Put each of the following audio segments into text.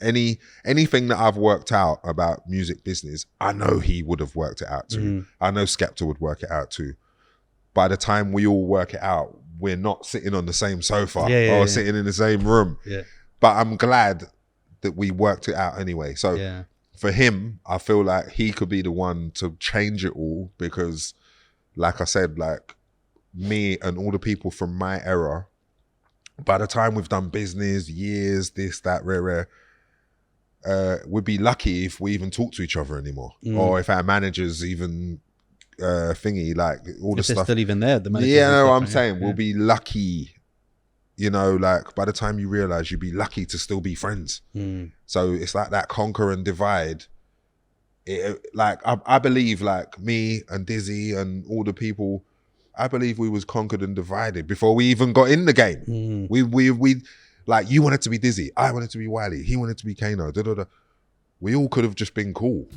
anything that I've worked out about music business, I know he would have worked it out too. I know Skepta would work it out too. By the time we all work it out, we're not sitting on the same sofa or sitting in the same room. Yeah. But I'm glad that we worked it out anyway. So for him, I feel like he could be the one to change it all, because like I said, like me and all the people from my era, by the time we've done business, years, this, that, rare, we'd be lucky if we even talk to each other anymore. Or if our managers even thingy, like all the stuff. If they're still even there, the managers. Yeah, no, I'm saying we'll be lucky, you know, like by the time you realize you'd be lucky to still be friends. So it's like that conquer and divide. Like I believe, like me and Dizzy and all the people, I believe we was conquered and divided before we even got in the game. We like, you wanted to be Dizzy, I wanted to be Wiley, he wanted to be Kano. We all could have just been cool.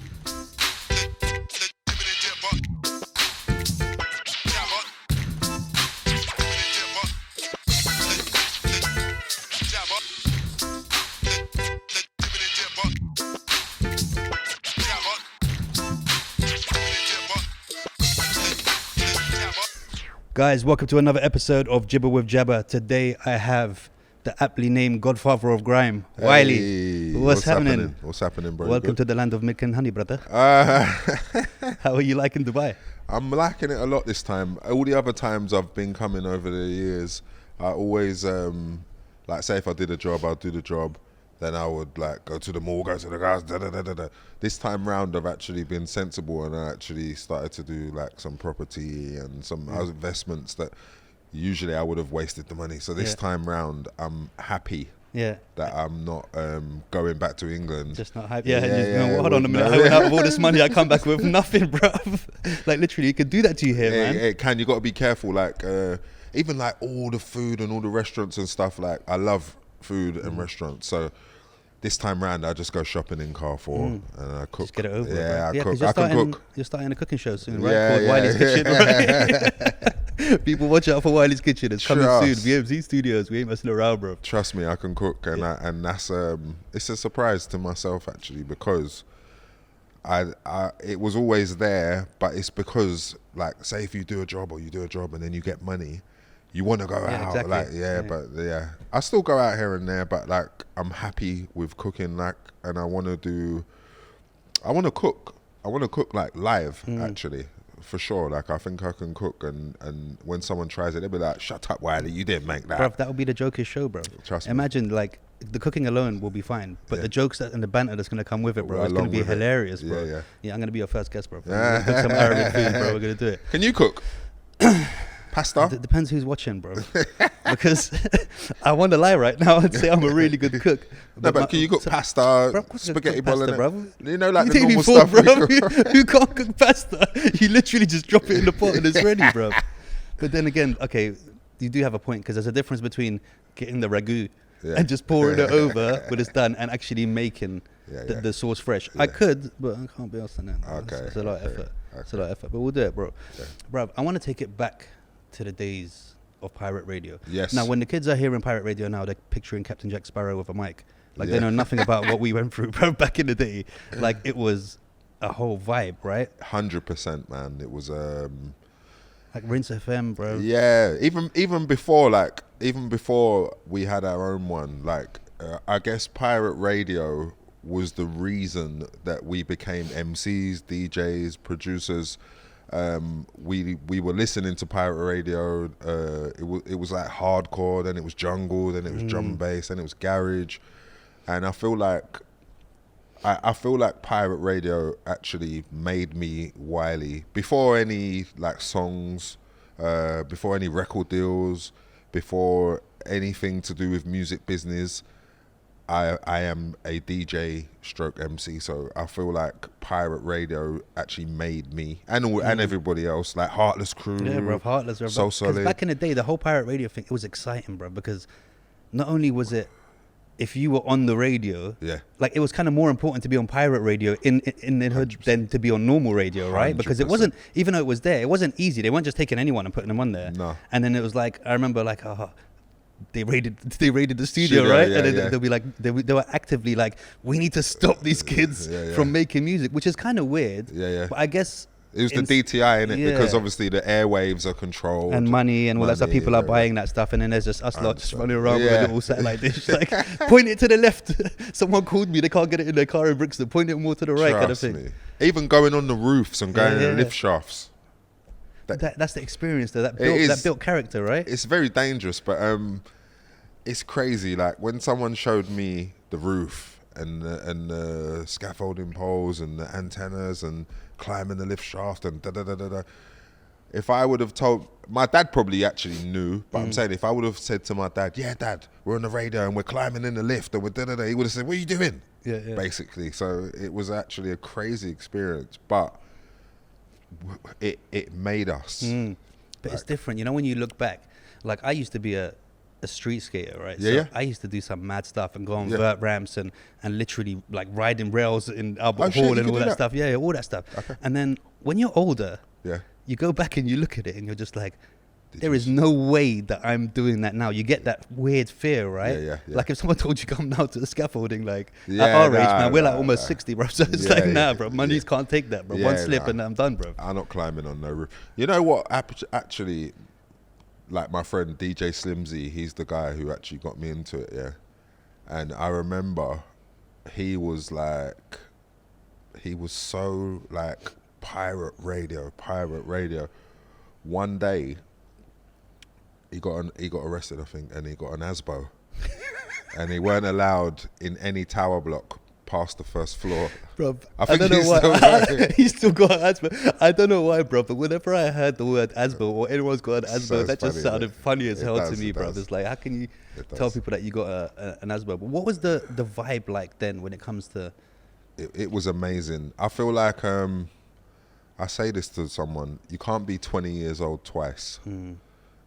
Guys, welcome to another episode of Jibber with Jabber. Today I have the aptly named Godfather of Grime, Wiley. Hey, what's happening? What's happening, bro? Welcome to the land of milk and honey, brother. How are you liking Dubai? I'm liking it a lot this time. All the other times I've been coming over the years, I always, like say if I did a job, I'll do the job. Then I would like go to the mall, go to the guys, da. This time round, I've actually been sensible and I actually started to do like some property and some investments that usually I would have wasted the money. So this time round, I'm happy that I'm not going back to England. Just not happy. Hold on a minute. I went out with all this money, I come back with nothing, bruv. Like literally, you could do that to you here, man. It can. You got to be careful. Like even like all the food and all the restaurants and stuff. Like I love food and restaurants. So this time round, I just go shopping in Carrefour and I cook. Just get it over with. Yeah, right? I cook. I can cook. You're starting a cooking show soon, right? Called Wiley's Kitchen, right? People watch out for Wiley's Kitchen. It's coming soon. VMC Studios. We ain't messing around, bro. Trust me, I can cook, and and that's it's a surprise to myself actually, because it was always there, but it's because like say if you do a job and then you get money, you want to go out, exactly. But I still go out here and there, but like I'm happy with cooking, like, and I want to cook like live actually, for sure. Like I think I can cook, and when someone tries it, they'll be like, "Shut up, Wiley, you didn't make that." Bro, that would be the joker's show, bro. Trust me. Imagine like the cooking alone will be fine, but the jokes and the banter that's gonna come with it, bro, it's gonna be hilarious, bro. Yeah, I'm gonna be your first guest, bro. We're gonna cook some Arabic food, bro. We're gonna do it. Can you cook? Pasta? Depends who's watching, bro. Because I want to lie right now and say I'm a really good cook. But can you cook pasta, spaghetti bolognese? You know, like you the normal stuff. Bro. Who can't cook pasta? You literally just drop it in the pot and it's ready, bro. But then again, okay, you do have a point, because there's a difference between getting the ragu and just pouring it over when it's done and actually making the sauce fresh. I could, but I can't be asked than that. Okay. It's a lot of effort. It's a lot of effort, but we'll do it, bro. Yeah. Bro, I want to take it back to the days of pirate radio. Yes. Now, when the kids are hearing pirate radio now, they're picturing Captain Jack Sparrow with a mic. Like they know nothing about what we went through, bro. Back in the day, like it was a whole vibe, right? 100%, man. It was like Rinse FM, bro. Yeah. Even before we had our own one, like I guess pirate radio was the reason that we became MCs, DJs, producers. We were listening to pirate radio. It was like hardcore, then it was jungle, then it was drum and bass, then it was garage, and I feel like pirate radio actually made me Wiley before any like songs, before any record deals, before anything to do with music business. I am a DJ stroke MC, so I feel like pirate radio actually made me and everybody else, like Heartless Crew. Yeah, bro, Heartless, bro. So solid. Back in the day, the whole pirate radio thing, it was exciting, bro, because not only was it if you were on the radio, like it was kind of more important to be on pirate radio in the hood than to be on normal radio, right? 100%. Because it wasn't, even though it was there, it wasn't easy. They weren't just taking anyone and putting them on there. And then it was like, I remember like, oh, they raided the studio, right? And then they'll be like, they were actively like, we need to stop these kids from making music, which is kind of weird. But I guess it was the DTI in it because obviously the airwaves are controlled and money and all that stuff. People are buying that stuff, and then there's just us lot just running around with a little satellite dish, like point it to the left. Someone called me, they can't get it in their car in Brixton. Point it more to the right, kind of thing. Even going on the roofs and going in the lift shafts. That's the experience though. That built character, right? It's very dangerous, but it's crazy. Like when someone showed me the roof and the scaffolding poles and the antennas and climbing the lift shaft and if I would have told my dad, probably actually knew, but I'm saying if I would have said to my dad, "Yeah, Dad, we're on the radio and we're climbing in the lift and we're he would have said, "What are you doing?" Basically. So it was actually a crazy experience, but it made us. But it's different, you know. When you look back, like I used to be a street skater, right? I used to do some mad stuff and go on vert ramps and literally like riding rails in Albert Hall and all that stuff. All that stuff. And then when you're older, you go back and you look at it and you're just like, there is no way that I'm doing that now. You get that weird fear, right? Like if someone told you come now to the scaffolding, like at our age, man, we're like almost 60, bro. So it's like, nah, bro, my knees can't take that, bro. One slip and I'm done, bro. I'm not climbing on no roof. You know what? Actually, like my friend DJ Slimzy, he's the guy who actually got me into it, And I remember he was so like pirate radio. One day, he got arrested, I think, and he got an ASBO, and he weren't allowed in any tower block past the first floor. Bro, I don't know why. He's still got an ASBO. I don't know why, bro, but whenever I heard the word ASBO or anyone's got an ASBO, that just sounded funny as hell to me, bro. It's like, how can you tell people that you got an ASBO? But what was the vibe like then when it comes to... It was amazing. I feel like, I say this to someone, you can't be 20 years old twice.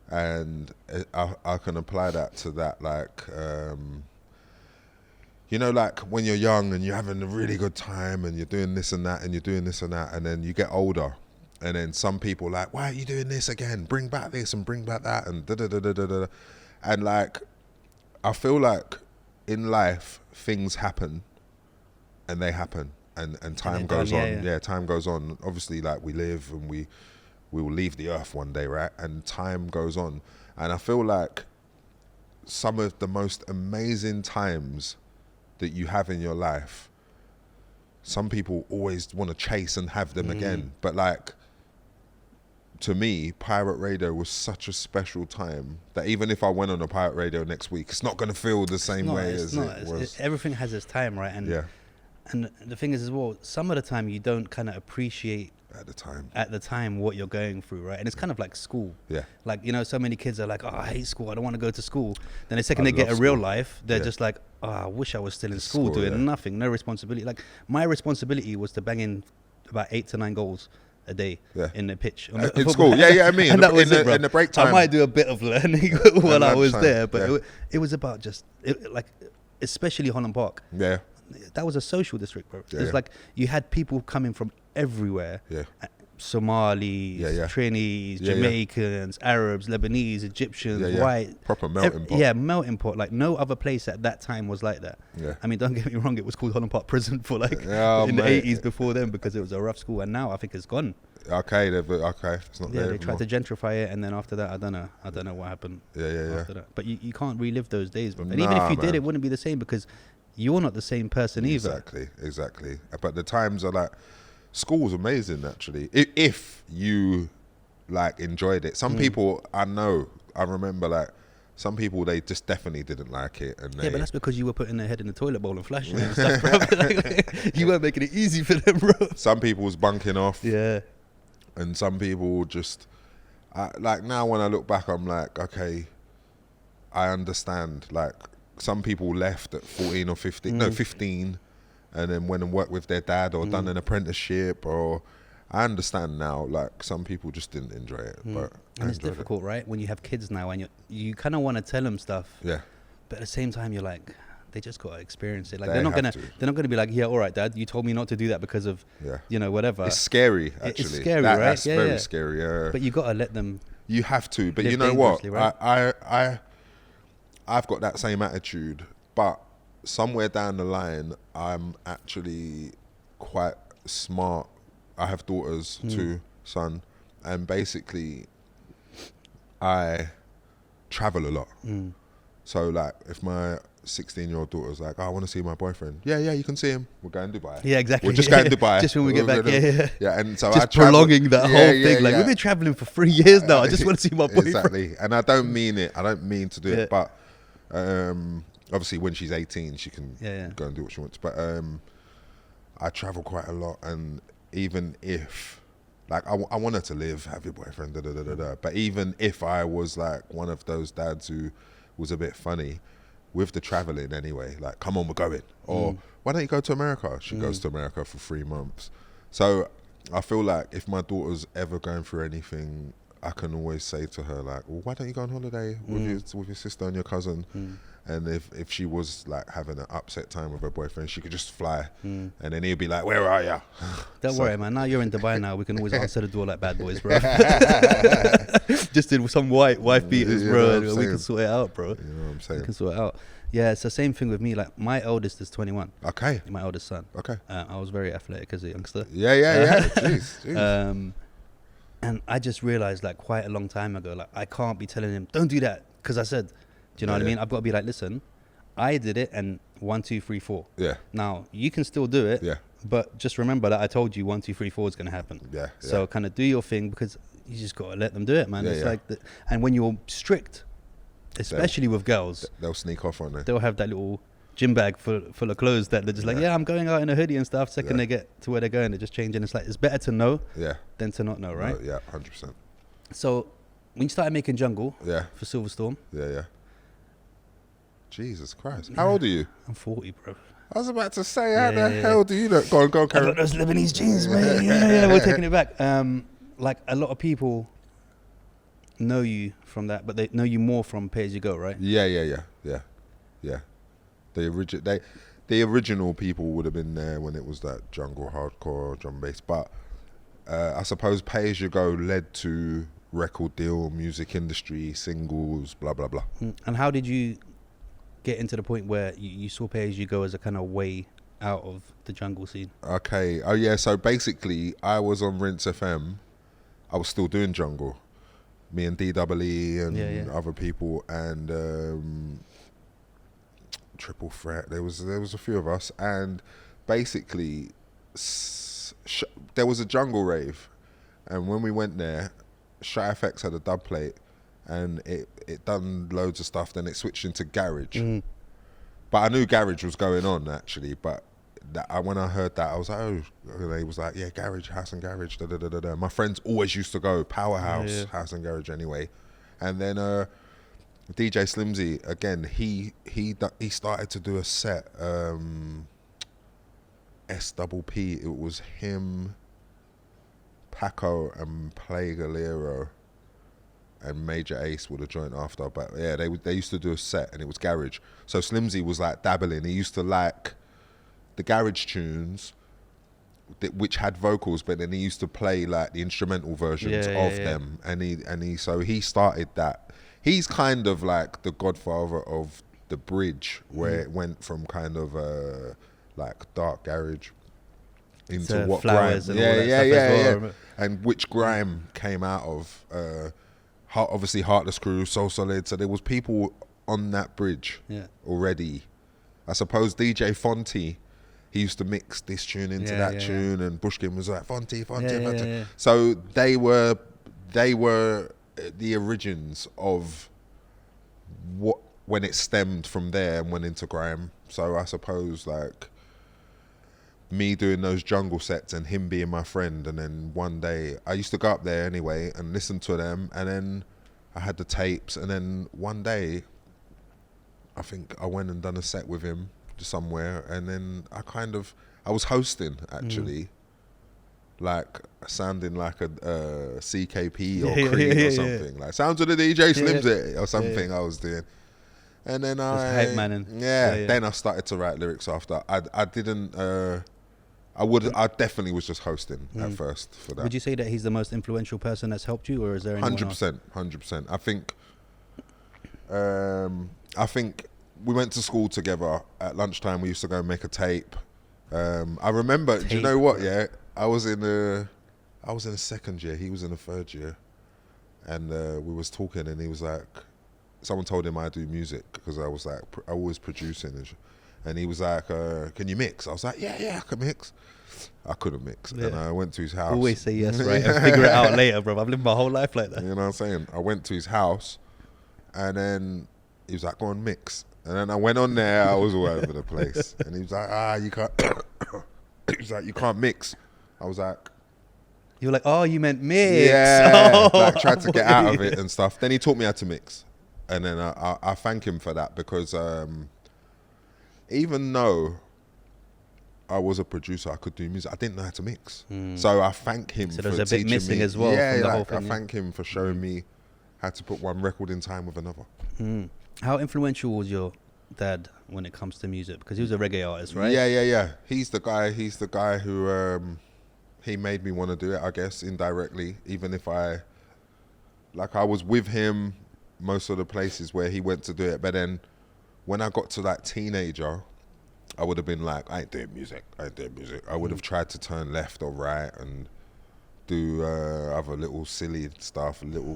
And I can apply that to that, like, you know, like when you're young and you're having a really good time and you're doing this and that and you're doing this and that, and then you get older and then some people are like, why are you doing this again? Bring back this and bring back that and da-da-da-da-da-da. And like, I feel like in life, things happen and they happen and time goes on. Time goes on. Obviously, like we live and we will leave the earth one day, right? And time goes on. And I feel like some of the most amazing times that you have in your life, some people always want to chase and have them again. But like, to me, pirate radio was such a special time that even if I went on a pirate radio next week, it's not going to feel the same way as it was. Everything has its time, right? And and the thing is as well, some of the time you don't kind of appreciate at the time what you're going through, right? And it's kind of like school. Like, you know, so many kids are like, oh, I hate school, I don't want to go to school. Then the second they get a real life, they're just like, oh, I wish I was still in school doing nothing, no responsibility. Like my responsibility was to bang in about 8 to 9 goals a day in the pitch in school. I mean, and that was it, bro. In the break time, I might do a bit of learning while I was there, but it was about just like, especially Holland Park. That was a social district, bro. It's like you had people coming from everywhere. Somalis, Trinis, Jamaicans, Arabs, Lebanese, Egyptians, white. Proper melting pot. Melting pot. Like no other place at that time was like that. I mean, don't get me wrong, it was called Holland Park Prison for like in the 80s before then because it was a rough school, and now I think it's gone. It's not there they tried to gentrify it, and then after that, I don't know what happened. After that. But you can't relive those days, bro. And even if you did, it wouldn't be the same because you're not the same person either. Exactly. But the times are like, school's amazing actually. If you like enjoyed it. Some people, I remember like, some people, they just definitely didn't like it. And but that's because you were putting their head in the toilet bowl and flashing and stuff, bro. You weren't making it easy for them, bro. Some people was bunking off. And some people just, like now when I look back, I'm like, okay, I understand. Like, some people left at 14 or 15, 15, and then went and worked with their dad or done an apprenticeship, or I understand now, like some people just didn't enjoy it. But and it's difficult, right? When you have kids now and you kind of want to tell them stuff. But at the same time, you're like, they just got to experience it. Like they're not gonna be like, yeah, all right, Dad, you told me not to do that because of you know, whatever. It's scary, actually. It's scary, right? That's very scary. But you got to let them. You have to. But you know what? I've got that same attitude, but somewhere down the line, I'm actually quite smart. I have daughters too, son, and basically I travel a lot. So like if my 16-year-old daughter's like, oh, I want to see my boyfriend. Yeah, you can see him. We're going to Dubai. Yeah, exactly. We're just going to Dubai. Just when we get back, Yeah, and so just I travel, prolonging that whole thing. Like, we've been traveling for 3 years now. I just want to see my boyfriend. Exactly. And I don't mean it. I don't mean to do it. But obviously when she's 18, she can go and do what she wants. But I travel quite a lot. And even if, like, I want her to live, have your boyfriend, But even if I was like one of those dads who was a bit funny, with the traveling anyway, like, come on, we're going. Or why don't you go to America? She goes to America for 3 months. So I feel like if my daughter's ever going through anything, I can always say to her, like, well, why don't you go on holiday with your sister and your cousin? And if she was like having an upset time with her boyfriend, she could just fly. And then he'd be like, where are you? Don't worry, man. Now you're in Dubai now. We can always answer the door like bad boys, bro. Just in some wife beaters, bro. We can sort it out, bro. You know what I'm saying? We can sort it out. Yeah, it's the same thing with me. Like, my eldest is 21. Okay. My eldest son. Okay. I was very athletic as a youngster. Yeah. Jeez. And I just realized, like, quite a long time ago, like, I can't be telling him, don't do that. Because I said, do you know what I mean? I've got to be like, listen, I did it and 1, 2, 3, 4. Yeah. Now, you can still do it. Yeah. But just remember that I told you 1, 2, 3, 4 is going to happen. Yeah. So kind of do your thing, because you just got to let them do it, man. It's like, and when you're strict, especially with girls, they'll sneak off on there. They'll have that little gym bag full of clothes that they're just like, I'm going out in a hoodie and stuff. Second they get to where they're going, they're just changing. It's like, it's better to know than to not know, right? No, 100%. So when you started making jungle for Silverstorm. Jesus Christ. How old are you? I'm 40, bro. I was about to say, how the hell do you know? Go on, Karen. I got those Lebanese jeans, man. Yeah, we're taking it back. Like, a lot of people know you from that, but they know you more from Pay As You Go, right? Yeah. The original people would have been there when it was that jungle hardcore drum bass, but I suppose Pay As You Go led to record deal, music industry, singles, blah blah blah. And how did you get into the point where you saw Pay As You Go as a kind of way out of the jungle scene? Okay. Oh yeah. So basically, I was on Rinse FM. I was still doing jungle. Me and DWE and other people, and Triple Threat. There was a few of us, and basically there was a jungle rave, and when we went there, Shy FX had a dub plate, and it done loads of stuff. Then it switched into garage, but I knew garage was going on actually. But when I heard that, I was like, oh, they was like, yeah, garage, house and garage, My friends always used to go powerhouse, house and garage anyway. And then DJ Slimzy, again, he started to do a set, SPP. It was him, Paco and Play Galero, and Major Ace would have joined after. But yeah, they used to do a set, and it was garage. So Slimzy was like dabbling. He used to like the garage tunes, which had vocals, but then he used to play like the instrumental versions of them, and he started that. He's kind of like the godfather of the bridge, where it went from kind of like dark garage into what grime, and which grime came out of. Obviously, Heartless Crew, So Solid. So there was people on that bridge already. I suppose DJ Fonty. He used to mix this tune into that tune, and Bushkin was like Fonty. So they were the origins of what, when it stemmed from there and went into grime. So I suppose like me doing those jungle sets and him being my friend, and then one day I used to go up there anyway and listen to them, and then I had the tapes, and then one day I think I went and done a set with him somewhere, and then I was hosting actually, like sounding like a CKP or Creed or something, like Sounds of the DJ Slims or something I was doing. And then then I started to write lyrics after. I didn't I definitely was just hosting at first for that. Would you say that he's the most influential person that's helped you, or is there anyone 100%? I think I think we went to school together. At lunchtime, we used to go and make a tape. I remember. Do you know what? Yeah, I was in a second year. He was in a third year, and we was talking, and he was like, someone told him I do music because I was like, I was producing, and he was like, "Can you mix?" I was like, "Yeah, I can mix." I couldn't mix, and I went to his house. Always say yes, right, and figure it out later, bro. I've lived my whole life like that. You know what I'm saying? I went to his house, and then he was like, "Go on, mix." And then I went on there. I was all over the place, and he was like, "You can't." He was like, "You can't mix." I was like, "You were like, oh, you meant mix?" Yeah, like tried to get out of it and stuff. Then he taught me how to mix, and then I thank him for that because even though I was a producer, I could do music, I didn't know how to mix. So I thank him for teaching me. So there's a bit missing as well. Yeah, from the like, whole thing, I thank him for showing me how to put one record in time with another. How influential was your dad when it comes to music? Because he was a reggae artist, right? Yeah. He's the guy who he made me want to do it, I guess, indirectly. Even if I was with him most of the places where he went to do it, but then when I got to like teenager, I would have been like, I ain't doing music. I would have tried to turn left or right and do other little silly stuff, little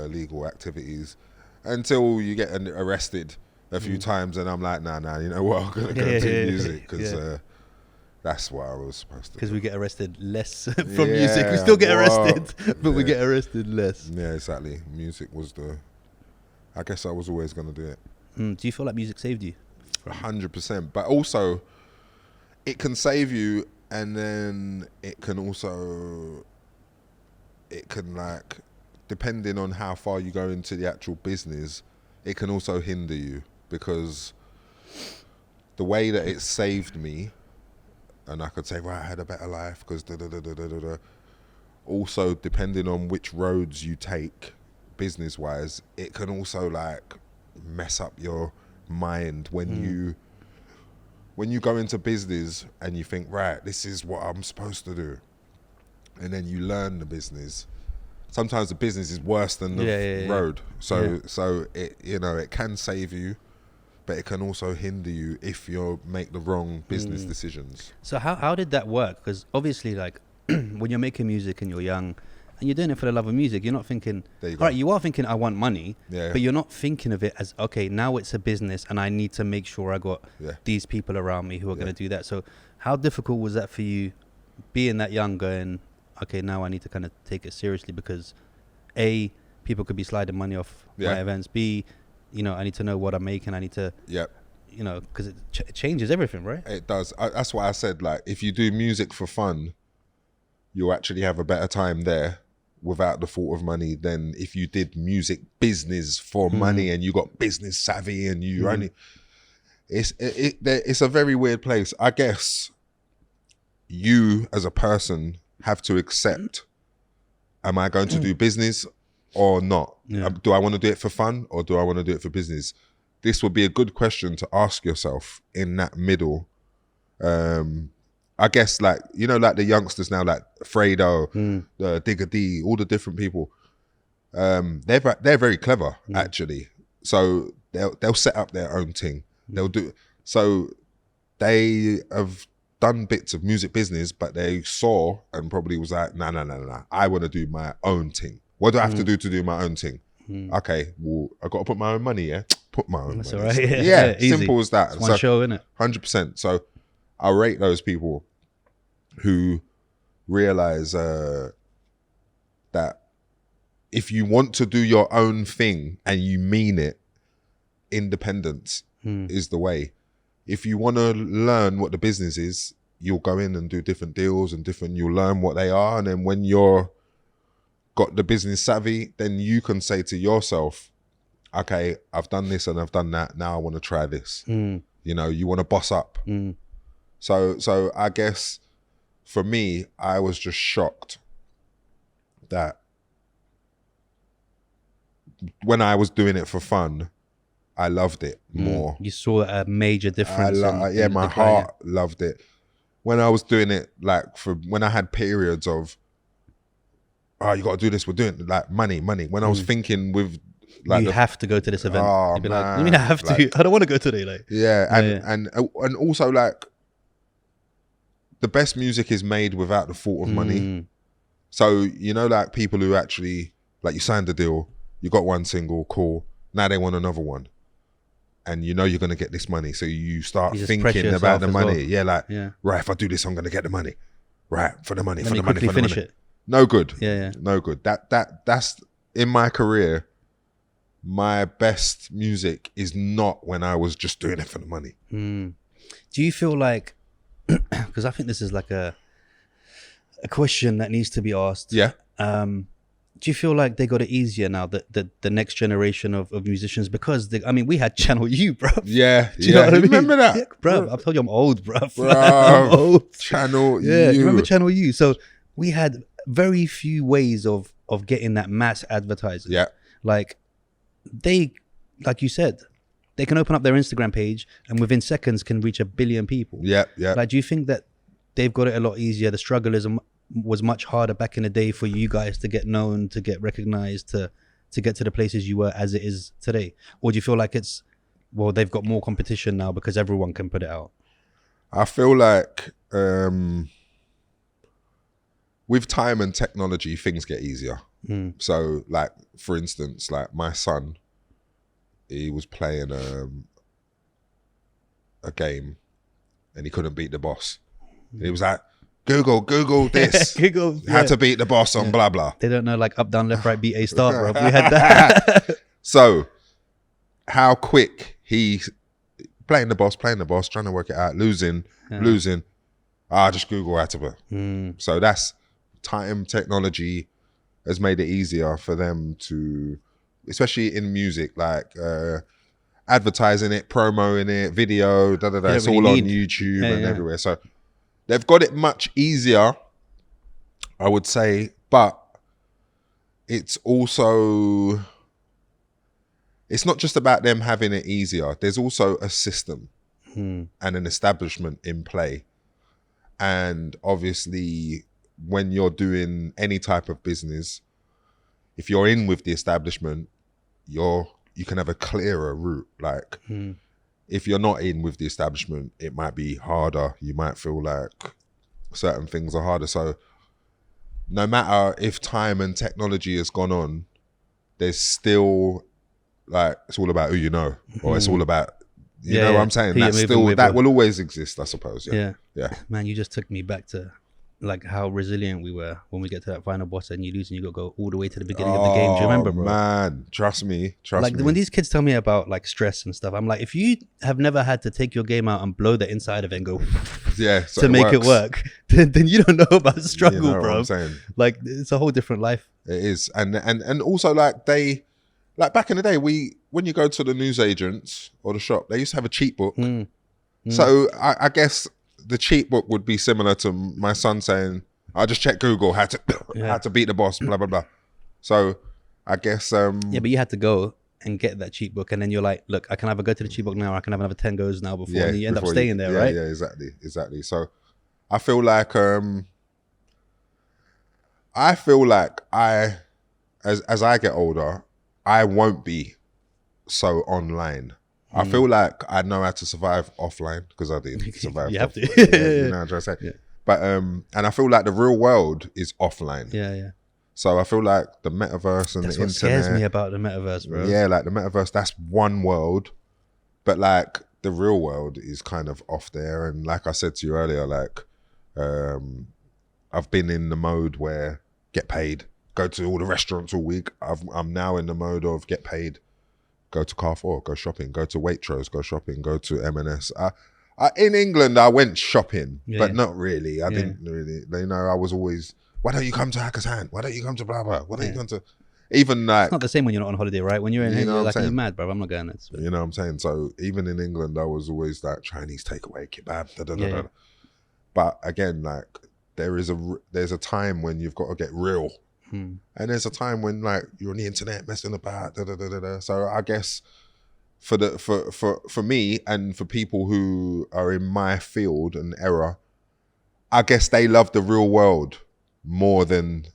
legal activities, until you get arrested a few times, and I'm like, nah, you know what, I'm gonna go do music because that's what I was supposed to do. Because we get arrested less from music. We still get arrested, but we get arrested less. Yeah, exactly. Music was I guess I was always gonna do it. Do you feel like music saved you? 100%, but also it can save you, and then it can like, depending on how far you go into the actual business, it can also hinder you, because the way that it saved me, and I could say, right, I had a better life because also depending on which roads you take business wise, it can also like mess up your mind when you go into business and you think, right, this is what I'm supposed to do, and then you learn the business. Sometimes the business is worse than the road. So it, it can save you, but it can also hinder you if you make the wrong business decisions. So how did that work? Because obviously, like, when you're making music and you're young and you're doing it for the love of music, you're not thinking, all right, you are thinking, I want money, but you're not thinking of it as, okay, now it's a business and I need to make sure I got these people around me who are going to do that. So how difficult was that for you, being that young, going, okay, now I need to kind of take it seriously, because A, people could be sliding money off my events. B, I need to know what I'm making. I need to, because it changes everything, right? It does. That's why I said, like, if you do music for fun, you'll actually have a better time there without the thought of money than if you did music business for money and you got business savvy and you only... It's a very weird place. I guess you as a person have to accept, am I going to do business or not? Do I want to do it for fun or do I want to do it for business? This would be a good question to ask yourself in that middle. I guess, like, like the youngsters now, like Fredo, Digga D, all the different people, they're very clever, actually. So they'll set up their own thing. They'll do, so they have done bits of music business, but they saw and probably was like, nah, I want to do my own thing. What do I have to do my own thing? Okay, well, I got to put my own money, put my own That's money. all right. Yeah, simple as that. It's one show, innit? 100%. So I rate those people who realize that if you want to do your own thing and you mean it, independence is the way. If you want to learn what the business is, you'll go in and do different deals and you'll learn what they are. And then when you're got the business savvy, then you can say to yourself, okay, I've done this and I've done that. Now I want to try this. You want to boss up. So I guess for me, I was just shocked that when I was doing it for fun, I loved it more. You saw a major difference. My heart loved it. When I was doing it, like, when I had periods of, oh, you got to do this, we're doing it, like money. When I was thinking with like you have to go to this event. Oh, You'd be man. like, you mean I have to? Like, I don't want to go today. Like, and also like the best music is made without the thought of money. So, you know, like people who actually, like you signed the deal, you got one single, cool. Now they want another one. And you know you're going to get this money. So you start thinking about the money. Yeah, like, right, if I do this, I'm going to get the money. Right, for the money, for the money, for the money. It. No good. Yeah. No good. That's in my career, my best music is not when I was just doing it for the money. Do you feel like, because I think this is like a question that needs to be asked. Yeah. Do you feel like they got it easier now, the next generation of musicians? Because, we had Channel U, bro. Yeah. Do you know what I mean? Remember that? Yeah, bro, I've told you I'm old, bro. I'm old. Channel U. Yeah, you remember Channel U? So we had very few ways of getting that mass advertising. Yeah. Like, like you said, they can open up their Instagram page and within seconds can reach 1 billion people. Yeah. Like, do you think that they've got it a lot easier? The struggle was much harder back in the day for you guys to get known, to get recognized, to get to the places you were as it is today? Or do you feel like they've got more competition now because everyone can put it out? I feel like with time and technology, things get easier. So like, for instance, like my son, he was playing a game and he couldn't beat the boss. And he was like, Google this. Google how to beat the boss on blah blah. They don't know like up, down, left, right, beat A start, bro. We had that. So how quick he playing the boss, trying to work it out, losing. Just Google how to beat. So that's time. Technology has made it easier for them to, especially in music, like advertising it, promoting it, video, it's all on YouTube and everywhere. So they've got it much easier, I would say, but it's also, it's not just about them having it easier. There's also a system and an establishment in play. And obviously, when you're doing any type of business, if you're in with the establishment, you can have a clearer route. Like, if you're not in with the establishment, it might be harder. You might feel like certain things are harder. So no matter if time and technology has gone on, there's still like, it's all about who you know, or it's all about, you know what I'm saying? That's still, that will always exist, I suppose. Yeah. Man, you just took me back to like how resilient we were when we get to that final boss and you lose and you got to go all the way to the beginning of the game. Do you remember, bro? Man, trust me. Like when these kids tell me about like stress and stuff, I'm like, if you have never had to take your game out and blow the inside of it and go so to make it work, then you don't know about the struggle, you know bro. What I'm saying? Like it's a whole different life. It is. And also like like back in the day, when you go to the newsagents or the shop, they used to have a cheat book. So I guess the cheat book would be similar to my son saying, I just checked Google how to beat the boss, blah, blah, blah. So I guess... but you had to go and get that cheat book. And then you're like, look, I can either go to the cheat book now or I can have another 10 goes now before. And you end up staying there, right? Yeah, exactly. So I feel like... as I get older, I won't be so online. I feel like I know how to survive offline because I did survive. You have to. You know what I'm trying to say? Yeah. But and I feel like the real world is offline. Yeah. So I feel like the metaverse and that's the what internet. Scares me about the metaverse, bro. Yeah, like the metaverse, that's one world, but like the real world is kind of off there. And like I said to you earlier, like I've been in the mode where get paid, go to all the restaurants all week. I'm now in the mode of get paid. Go to Carrefour, go shopping, go to Waitrose, go shopping, go to M&S. In England, I went shopping, but not really. I didn't really, you know, I was always, why don't you come to Hacker's Hand? Why don't you come to blah, blah? Why don't you come to, even like. It's not the same when you're not on holiday, right? When you're in England, you're like, are you mad, bro? I'm not going there. You know what I'm saying? So even in England, I was always like Chinese takeaway, kebab, da. But again, like there's a time when you've got to get real. And there's a time when like you're on the internet messing about, So I guess for me and for people who are in my field and era, I guess they love the real world more than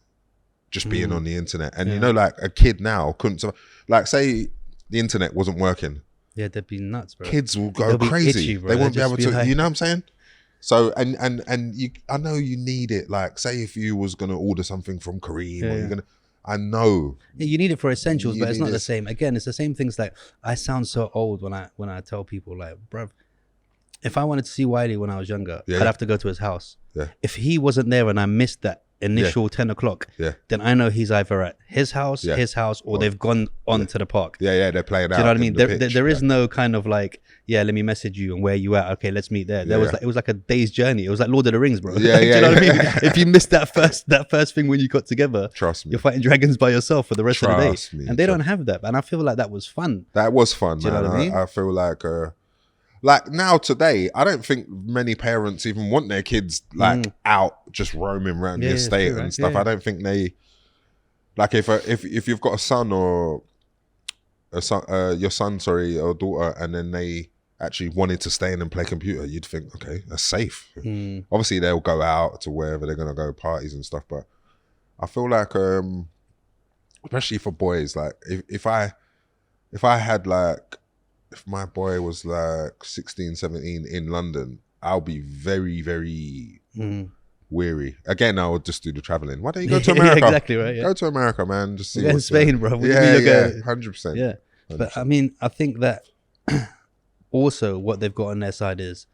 just being on the internet. And you know, like a kid now couldn't, like say the internet wasn't working. Yeah, they'd be nuts, bro. Kids will go crazy. Itchy, they won't be able to, like... you know what I'm saying? So, and you, I know you need it. Like say if you was going to order something from Kareem or you're going to, I know. Yeah, you need it for essentials, but it's not the same. Again, it's the same things. Like I sound so old when I tell people like, bruv, if I wanted to see Wiley when I was younger, I'd have to go to his house. Yeah. If he wasn't there and I missed that initial 10 o'clock, then I know he's either at his house, or they've gone on to the park. Yeah, they're playing out. Do you know what I mean? There is no kind of like, let me message you and where you at. Okay, let's meet there. It was like a day's journey. It was like Lord of the Rings, bro. Yeah, Do you know what I mean? If you missed that first thing when you got together, trust me, you're fighting dragons by yourself for the rest of the day. And they don't have that. And I feel like that was fun. That was fun, Do you man. know what I mean? I feel like now today, I don't think many parents even want their kids like out just roaming around the estate and stuff. I don't think they like if you've got a son or your son, or daughter, and then they actually wanted to stay in and play computer, you'd think, okay, that's safe. Obviously, they'll go out to wherever they're gonna go, parties and stuff. But I feel like, especially for boys, like if I had like. If my boy was like 16, 17 in London, I'll be very, very weary. Again, I would just do the traveling. Why don't you go to America? Exactly right. Yeah. Go to America, man. Just see what's in Spain, bro. 100%. Yeah. 100%. But I mean, I think that also what they've got on their side is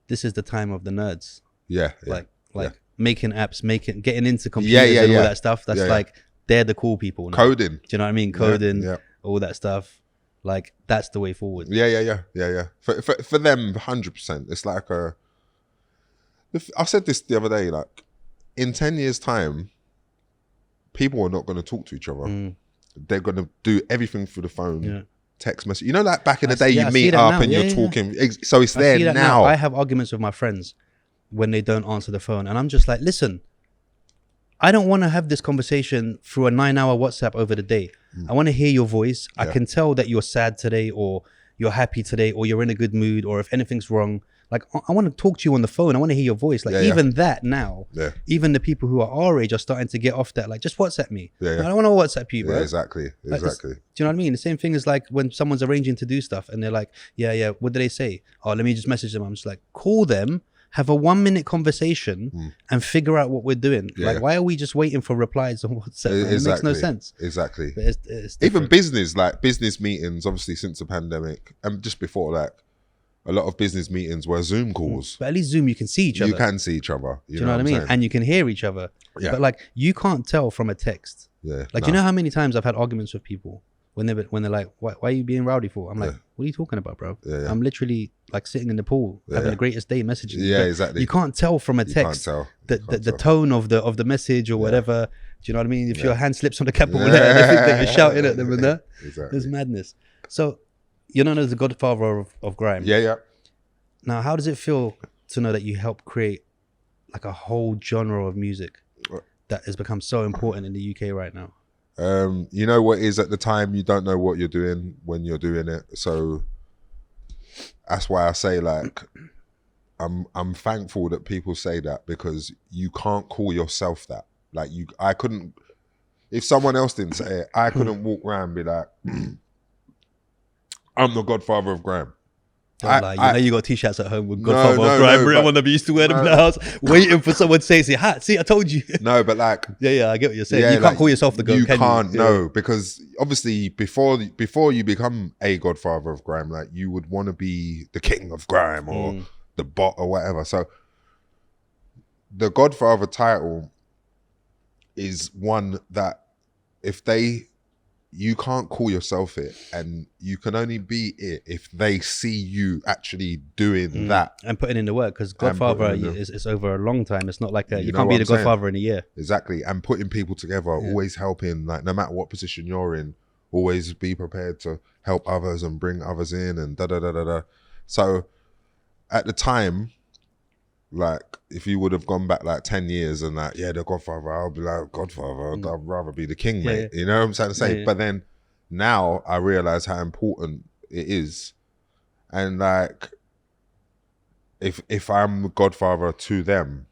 this is the time of the nerds. Yeah. Like making apps, getting into computers and all that stuff. That's like they're the cool people now. Coding. Do you know what I mean? Coding, all that stuff. Like that's the way forward. Yeah. For them, 100%. It's like I said this the other day. Like in 10 years' time, people are not going to talk to each other. They're going to do everything through the phone, text message. You know, like back in the day, you meet up and you're talking. So it's there now. I have arguments with my friends when they don't answer the phone, and I'm just like, listen, I don't want to have this conversation through a 9-hour WhatsApp over the day. I want to hear your voice. I can tell that you're sad today, or you're happy today, or you're in a good mood, or if anything's wrong. Like, I want to talk to you on the phone. I want to hear your voice. Like, even that now, even the people who are our age are starting to get off that. Like, just WhatsApp me. I don't want to WhatsApp you, bro. Yeah, exactly. Like, do you know what I mean? The same thing is like when someone's arranging to do stuff and they're like, what do they say? Oh, let me just message them. I'm just like, call them. Have a 1-minute conversation and figure out what we're doing. Like, why are we just waiting for replies on WhatsApp? It makes no sense. Exactly. But it's even business meetings, obviously since the pandemic, and just before, like a lot of business meetings were Zoom calls. But at least Zoom, you can see each other. You can see each other. Do you know what I mean? Saying? And you can hear each other. Yeah. But like, you can't tell from a text. Yeah. Like, you know how many times I've had arguments with people when they're like, why are you being rowdy for? I'm like, what are you talking about, bro? I'm literally like sitting in the pool having the greatest day messaging. Yeah, exactly. You can't tell from a text the tone of the message or whatever. Do you know what I mean? If your hand slips on the capital letter, they think that you're shouting at them and that. Exactly. It's madness. So you're known as the Godfather of Grime. Yeah. Now, how does it feel to know that you helped create like a whole genre of music that has become so important in the UK right now? You know what is at the time, you don't know what you're doing when you're doing it. So that's why I say, like, I'm thankful that people say that, because you can't call yourself that. Like, I couldn't, if someone else didn't say it, I couldn't walk around and be like, I'm the Godfather of Grime. You know you got t-shirts at home with Godfather of Grime. I want to be used to wear them in the house, waiting for someone to say, see, I told you. No, but like... Yeah, I get what you're saying. You can't call yourself the God, you can't, no, because obviously before you become a Godfather of Grime, like, you would want to be the King of Grime or the bot or whatever. So the Godfather title is one that you can't call yourself it, and you can only be it if they see you actually doing that and putting in the work. Because Godfather is over a long time. It's not like you can't be the Godfather in a year. Exactly, and putting people together, always helping. Like, no matter what position you're in, always be prepared to help others and bring others in and da da da da da. So at the time, like, if you would have gone back like 10 years and like, the Godfather, I'll be like, Godfather, I'd rather be the king, mate. You know what I'm trying to say? But then now I realize how important it is. And like, if I'm Godfather to them,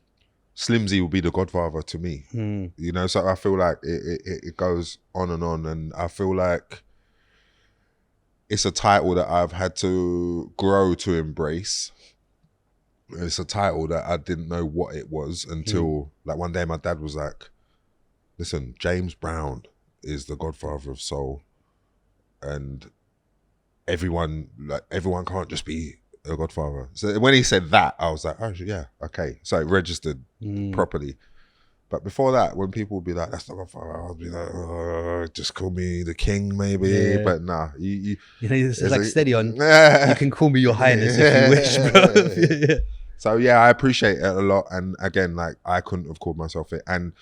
Slimzy will be the Godfather to me. You know, so I feel like it goes on, and I feel like it's a title that I've had to grow to embrace. It's a title that I didn't know what it was until like one day my dad was like, listen, James Brown is the Godfather of Soul, and everyone can't just be a Godfather. So when he said that, I was like, oh yeah, okay. So it registered properly. But before that, when people would be like, that's not Godfather, I'd be like, oh, just call me the king maybe. Yeah. But nah, you know, it's like steady on. You can call me your highness if you wish, bro. Yeah. So yeah, I appreciate it a lot. And again, like I couldn't have called myself it. And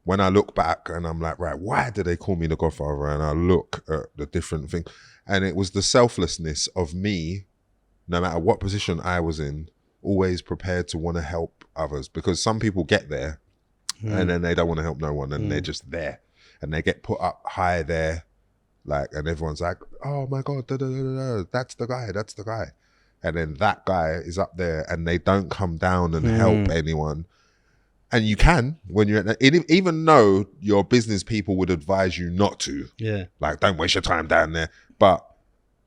when I look back and I'm like, right, why did they call me the Godfather? And I look at the different thing, and it was the selflessness of me, no matter what position I was in, always prepared to want to help others, because some people get there and then they don't want to help no one, and they're just there and they get put up high there, like, and everyone's like, oh my God, that's the guy. And then that guy is up there and they don't come down and help anyone. And you can, when you're even though your business people would advise you not to. Yeah. Like, don't waste your time down there. But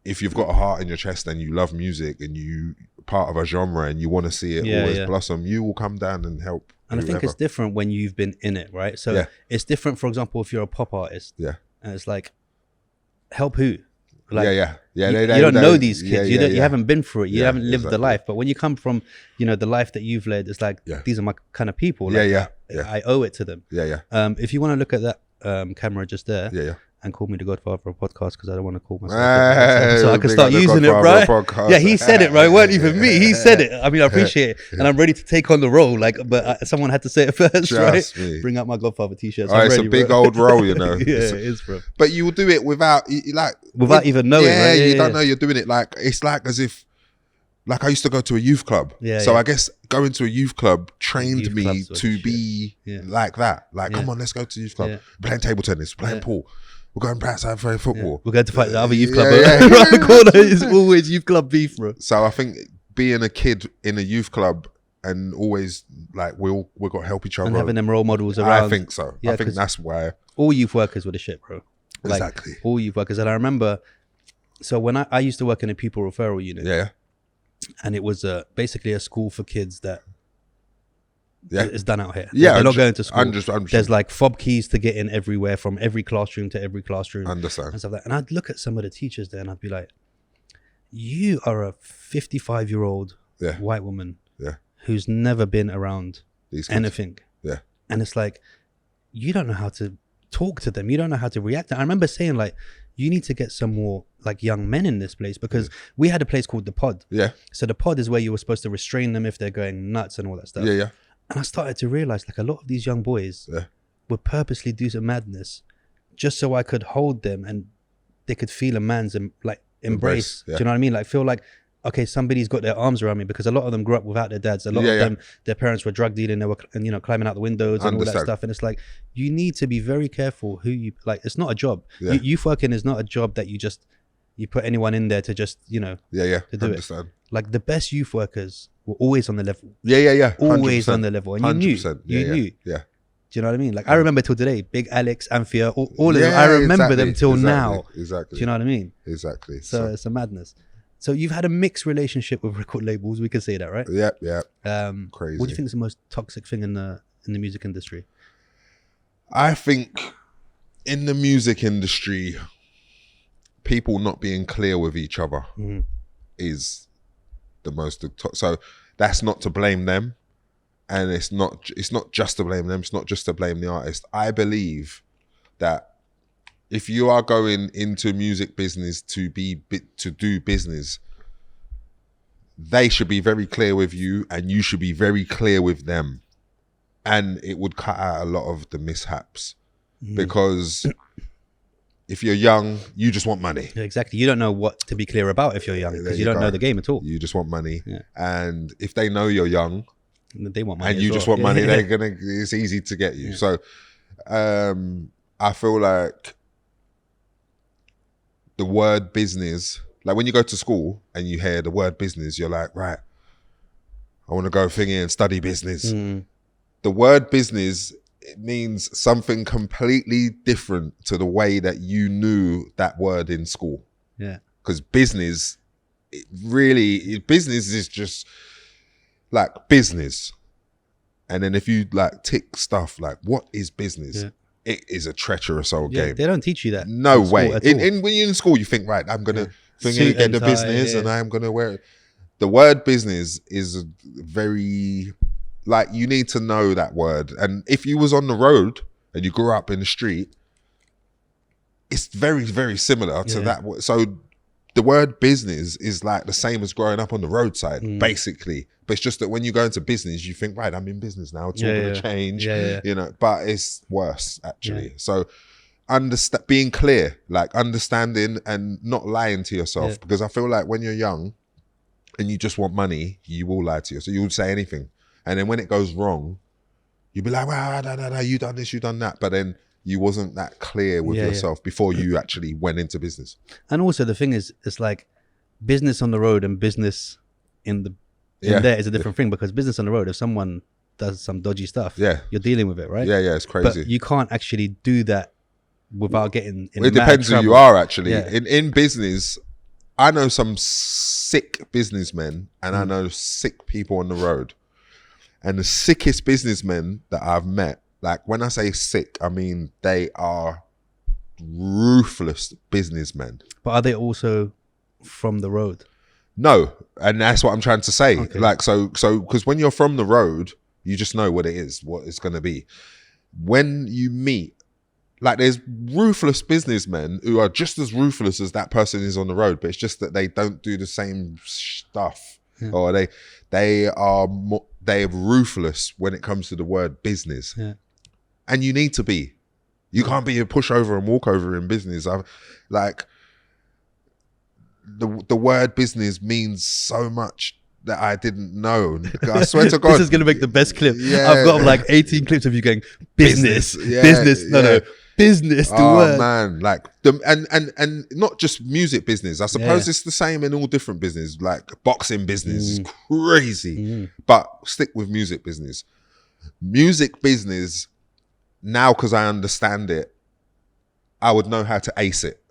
if you've got a heart in your chest and you love music and you part of a genre and you want to see it always blossom, you will come down and help. And whoever. I think it's different when you've been in it, right? So it's different, for example, if you're a pop artist. Yeah. And it's like, help who? Like, you don't know these kids. You haven't been through it. You haven't lived the life. But when you come from, the life that you've led, it's like, these are my kind of people. Like, I owe it to them. If you want to look at that camera just there, and call me the Godfather of podcast, because I don't want to call myself. So I can start using it, right? Yeah, he said it, right? It weren't even me. He said it. I mean, I appreciate it, and I'm ready to take on the role. Like, but someone had to say it first, right? Me. Bring out my Godfather t-shirts. It's a big old role, you know. It is, bro. But you will do it without even knowing. Yeah, right? You don't know you're doing it. Like, it's like as if. Like, I used to go to a youth club. So I guess going to a youth club trained me to be like that. Like, come on, let's go to the youth club. We're playing table tennis, we're playing pool. We're going back to play football. We're going to fight the other youth club. Around the corner is always youth club beef, bro. So I think being a kid in a youth club and always like we've got to help each other. And having them role models around. I think so. I think that's why. All youth workers were the shit, bro. Like, exactly. All youth workers. And I remember, so when I used to work in a pupil referral unit. Yeah. And it was basically a school for kids that is done out here. Yeah, they're not going to school. There's like fob keys to get in everywhere, from every classroom to every classroom. Understand. And stuff like that. And I'd look at some of the teachers there and I'd be like, you are a 55-year-old white woman who's never been around anything. Yeah. And it's like, you don't know how to talk to them. You don't know how to react. I remember saying, like, you need to get some more like young men in this place, because we had a place called the pod. Yeah. So the pod is where you were supposed to restrain them if they're going nuts and all that stuff. Yeah, yeah. And I started to realize, like, a lot of these young boys would purposely do some madness just so I could hold them and they could feel a man's embrace. Do you know what I mean? Like, feel like, okay, somebody's got their arms around me, because a lot of them grew up without their dads. A lot of them, their parents were drug dealing, they were, climbing out the windows and all that stuff. And it's like, you need to be very careful who you, like, it's not a job. Youth working is not a job that you put anyone in there to just, to do it. Like, the best youth workers were always on the level. Yeah. Always on the level. And you 100%. knew. Yeah. Do you know what I mean? Like, I remember till today, Big Alex, Anthea, all of them. I remember them till now. Exactly. Do you know what I mean? Exactly. So it's a madness. So you've had a mixed relationship with record labels. We can say that, right? Yeah. What Crazy. do you think is the most toxic thing in the music industry? I think in the music industry, people not being clear with each other is the most. So that's not to blame them, and it's not just to blame them. It's not just to blame the artist. I believe that if you are going into music business to do business, they should be very clear with you, and you should be very clear with them, and it would cut out a lot of the mishaps, because if you're young, you just want money. Exactly. You don't know what to be clear about if you're young, because you don't know the game at all. You just want money. Yeah. And if they know you're young, they want money, and you just want money, it's easy to get you. Yeah. So I feel like the word business, like when you go to school and you hear the word business, you're like, right, I want to go thingy and study business. The word business, it means something completely different to the way that you knew that word in school. Yeah. Because business, business is just like business. And then if you like tick stuff like, what is business? Yeah. It is a treacherous old game. They don't teach you that. No way. When you're in school, you think, right, I'm going to get the business and I'm going to wear it. The word business is very, like, you need to know that word. And if you was on the road and you grew up in the street, it's very, very similar to that. So the word business is like the same as growing up on the roadside, basically. But it's just that when you go into business, you think, right, I'm in business now. It's all going to change, you know, but it's worse, actually. So being clear, like understanding and not lying to yourself. Because I feel like when you're young and you just want money, you will lie to yourself. So you will say anything. And then when it goes wrong, you'll be like, well, you done this, you done that. But then you wasn't that clear with yourself before you actually went into business. And also the thing is, it's like business on the road and business in there is a different thing, because business on the road, if someone does some dodgy stuff, you're dealing with it, right? Yeah, it's crazy. But you can't actually do that without getting in it depends who you are, actually. In business, I know some sick businessmen and I know sick people on the road. And the sickest businessmen that I've met, like when I say sick, I mean they are ruthless businessmen. But are they also from the road? No, and that's what I'm trying to say. Okay. Like so because when you're from the road, you just know what it is, what it's going to be. When you meet, like there's ruthless businessmen who are just as ruthless as that person is on the road, but it's just that they don't do the same stuff, or they're ruthless when it comes to the word business. And you need to be. You can't be a pushover and walkover in business. Like the word business means so much that I didn't know. I swear to God. This is going to make the best clip. I've got like 18 clips of you going, business. No, business. The word. Man, like and not just music business. I suppose it's the same in all different business. Like boxing business is crazy, but stick with music business. Music business, now because I understand it, I would know how to ace it.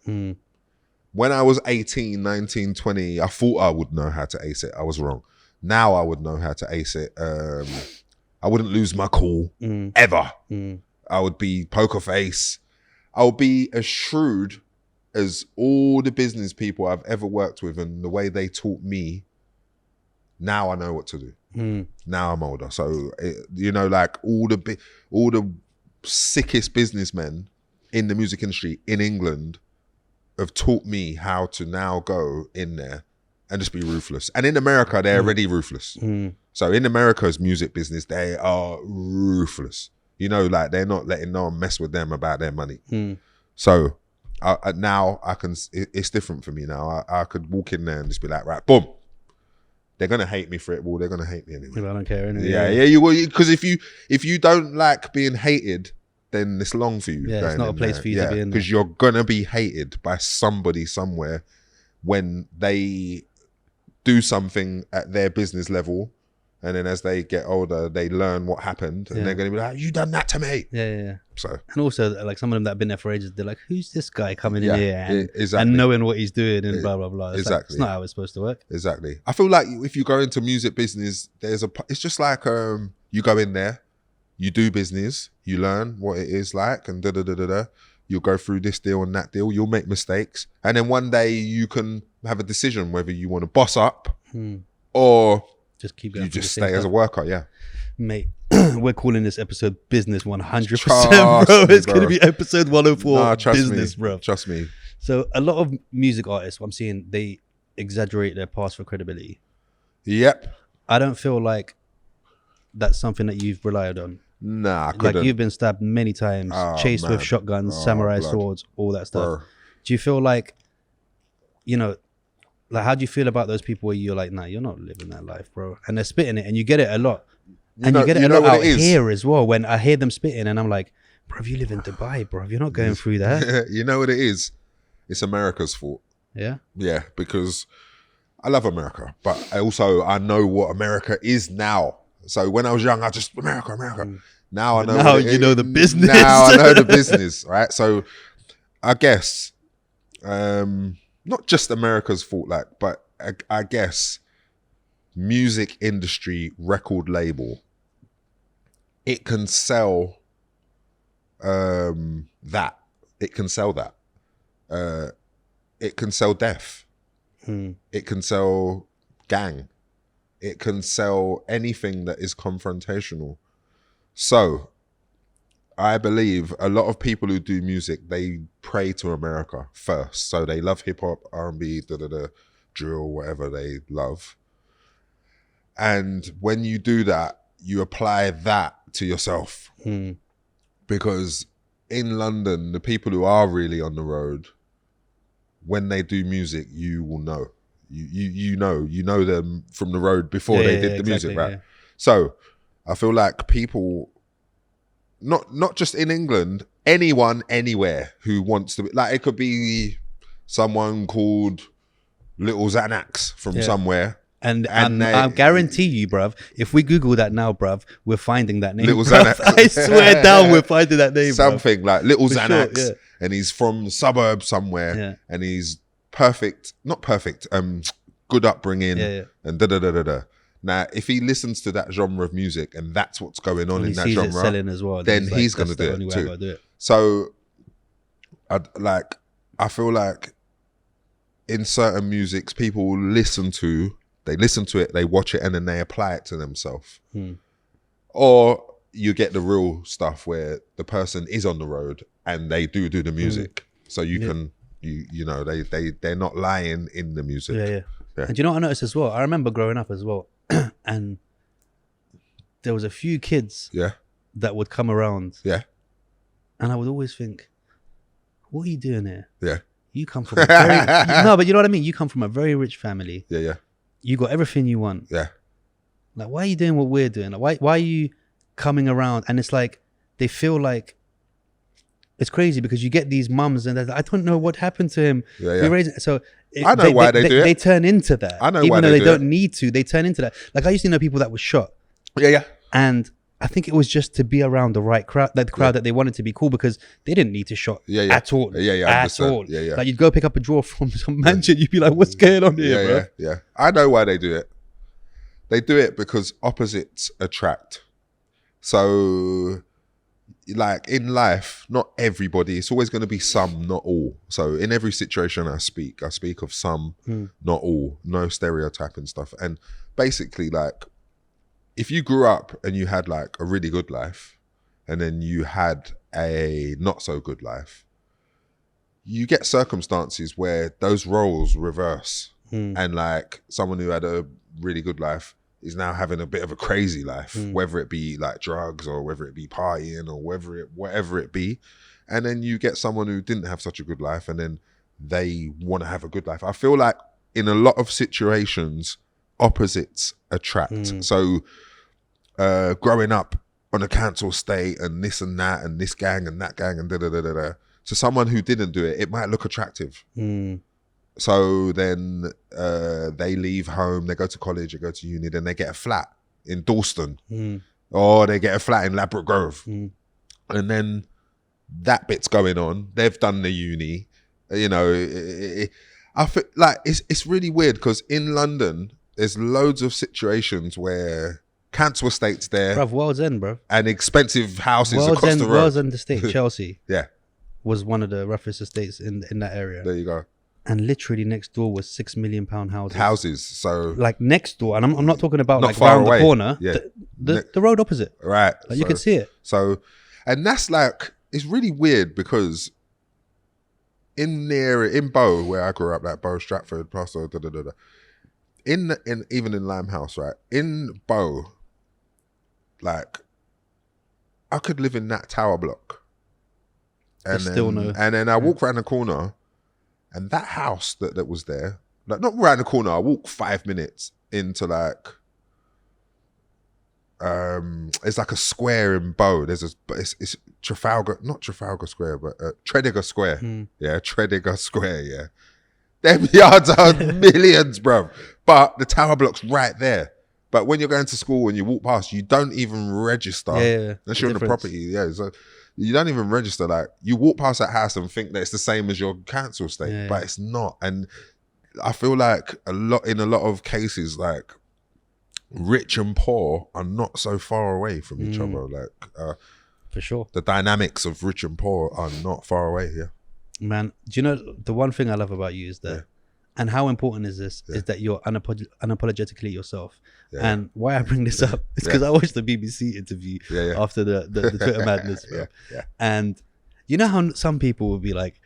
When I was 18, 19, 20, I thought I would know how to ace it. I was wrong. Now I would know how to ace it. I wouldn't lose my cool ever. I would be poker face. I would be as shrewd as all the business people I've ever worked with, and the way they taught me. Now I know what to do. Now I'm older. So, you know, like all the sickest businessmen in the music industry in England have taught me how to now go in there and just be ruthless. And in America, they're already ruthless. So in America's music business, they are ruthless. You know, like they're not letting no one mess with them about their money. So now I can, it's different for me now. I could walk in there and just be like, right, boom. They're going to hate me for it. Well, they're going to hate me anyway. I don't care anyway. Yeah, you will. Because if you don't like being hated, then it's long for you. Yeah, it's not a place for you to be in. Because you're going to be hated by somebody somewhere when they do something at their business level. And then as they get older, they learn what happened. And they're going to be like, you done that to me. Yeah. So, and also, like some of them that have been there for ages, they're like, who's this guy coming in here and knowing what he's doing and blah, blah, blah. It's like, it's not how it's supposed to work. Exactly. I feel like if you go into music business, it's just like you go in there, you do business, you learn what it is like, and you'll go through this deal and that deal, you'll make mistakes. And then one day you can have a decision whether you want to boss up or just keep going. You just stay as a worker, mate. We're calling this episode Business 100%, bro. It's going to be episode 104. Business, bro. Trust me. So a lot of music artists, I'm seeing, they exaggerate their past for credibility. Yep. I don't feel like that's something that you've relied on. Nah, I couldn't. Like you've been stabbed many times, chased with shotguns, samurai swords, all that stuff. Do you feel like, you know, like how do you feel about those people where you're like, nah, you're not living that life, bro? And they're spitting it, and you get it a lot. And you get it a lot out here as well. When I hear them spitting, and I'm like, bro, you live in Dubai, bro. You're not going through that. You know what it is? It's America's fault. Yeah? Yeah, because I love America, but I know what America is now. So when I was young, I just America. Now I know. Now you know the business. Now I know the business, right? So I guess not just America's fault, like, but I guess music industry record label, it can sell that. It can sell that. It can sell death. It can sell gang. It can sell anything that is confrontational. So I believe a lot of people who do music, they pray to America first. So they love hip hop, R&B, drill, whatever they love. And when you do that, you apply that to yourself. Because in London, the people who are really on the road, when they do music, you will know. You know them from the road before they did the music, right? Yeah. So I feel like people, not just in England, anyone, anywhere who wants to be, like, it could be someone called Little Xanax from somewhere. And I guarantee you, bruv, if we Google that now, bruv, we're finding that name. Little Xanax. I swear down, we're finding that name. Something bruv. Like Little Xanax. Sure, yeah. And he's from the suburbs somewhere. And he's not perfect, good upbringing. And da-da-da-da-da. Now, if he listens to that genre of music and that's what's going on in that genre, selling as well, then he's going to do it too. So, I feel like in certain musics, people will listen to it, they watch it, and then they apply it to themselves. Or you get the real stuff where the person is on the road and they do the music. So you can, you know, they're not lying in the music. Yeah. And do you know what I noticed as well? I remember growing up as well, and there was a few kids that would come around. And I would always think, what are you doing here? You come from a very, no, but you know what I mean? You come from a very rich family. You got everything you want. Like, why are you doing what we're doing? Like, why are you coming around? And it's like, they feel like, it's crazy because you get these mums and they're like, I don't know what happened to him. So I know why they do it. They turn into that. I know even why though they don't need to. They turn into that. Like, I used to know people that were shot. And I think it was just to be around the right crowd, like the crowd that they wanted to be cool, because they didn't need to shot at all. At all. Like, you'd go pick up a drawer from some mansion, you'd be like, what's going on here, bro? I know why they do it. They do it because opposites attract. So, like, in life, not everybody, it's always going to be some, not all. So in every situation I speak of some, not all, no stereotyping stuff. And basically, like, if you grew up and you had like a really good life and then you had a not so good life, you get circumstances where those roles reverse. And like, someone who had a really good life is now having a bit of a crazy life, whether it be like drugs or whether it be partying or whatever it be. And then you get someone who didn't have such a good life and then they want to have a good life. I feel like in a lot of situations, opposites attract. So growing up on a council estate and this and that and this gang and that gang and da-da-da-da-da, to someone who didn't do it, it might look attractive. So then they leave home, they go to college, they go to uni, then they get a flat in Dalston, or they get a flat in Ladbroke Grove. And then that bit's going on. They've done the uni. You know, I feel like it's really weird because in London, there's loads of situations where council estates there. Bruv, World's End, bro. And expensive houses across the road. World's End estate, Chelsea. Yeah. Was one of the roughest estates in that area. There you go. And literally next door was £6 million houses. So like next door, and I'm not talking about not like far around away. the corner. Yeah. The road opposite. Right. Like, you can see it. So, and that's like, it's really weird because in Bow, where I grew up, like Bow, Stratford, Pastor, in even in Limehouse, right? In Bow, like, I could live in that tower block. And then I walk around the corner, and that house that was there, like, not around the corner, I walk 5 minutes into like, it's like a square in Bow. It's Trafalgar, not Trafalgar Square, but Tredegar Square. Yeah, Tredegar Square, yeah. Them yards are millions, bro. But the tower block's right there. But when you're going to school and you walk past, you don't even register. Unless you're on the property. Yeah, so you don't even register. Like, you walk past that house and think that it's the same as your council estate, but it's not. And I feel like in a lot of cases, like, rich and poor are not so far away from each other. Like, for sure, the dynamics of rich and poor are not far away. Yeah, man. Do you know the one thing I love about you is that, and how important is this? Is that you're unapologetically yourself. And why I bring this up is because I watched the BBC interview after the Twitter madness, bro. And you know how some people would be like,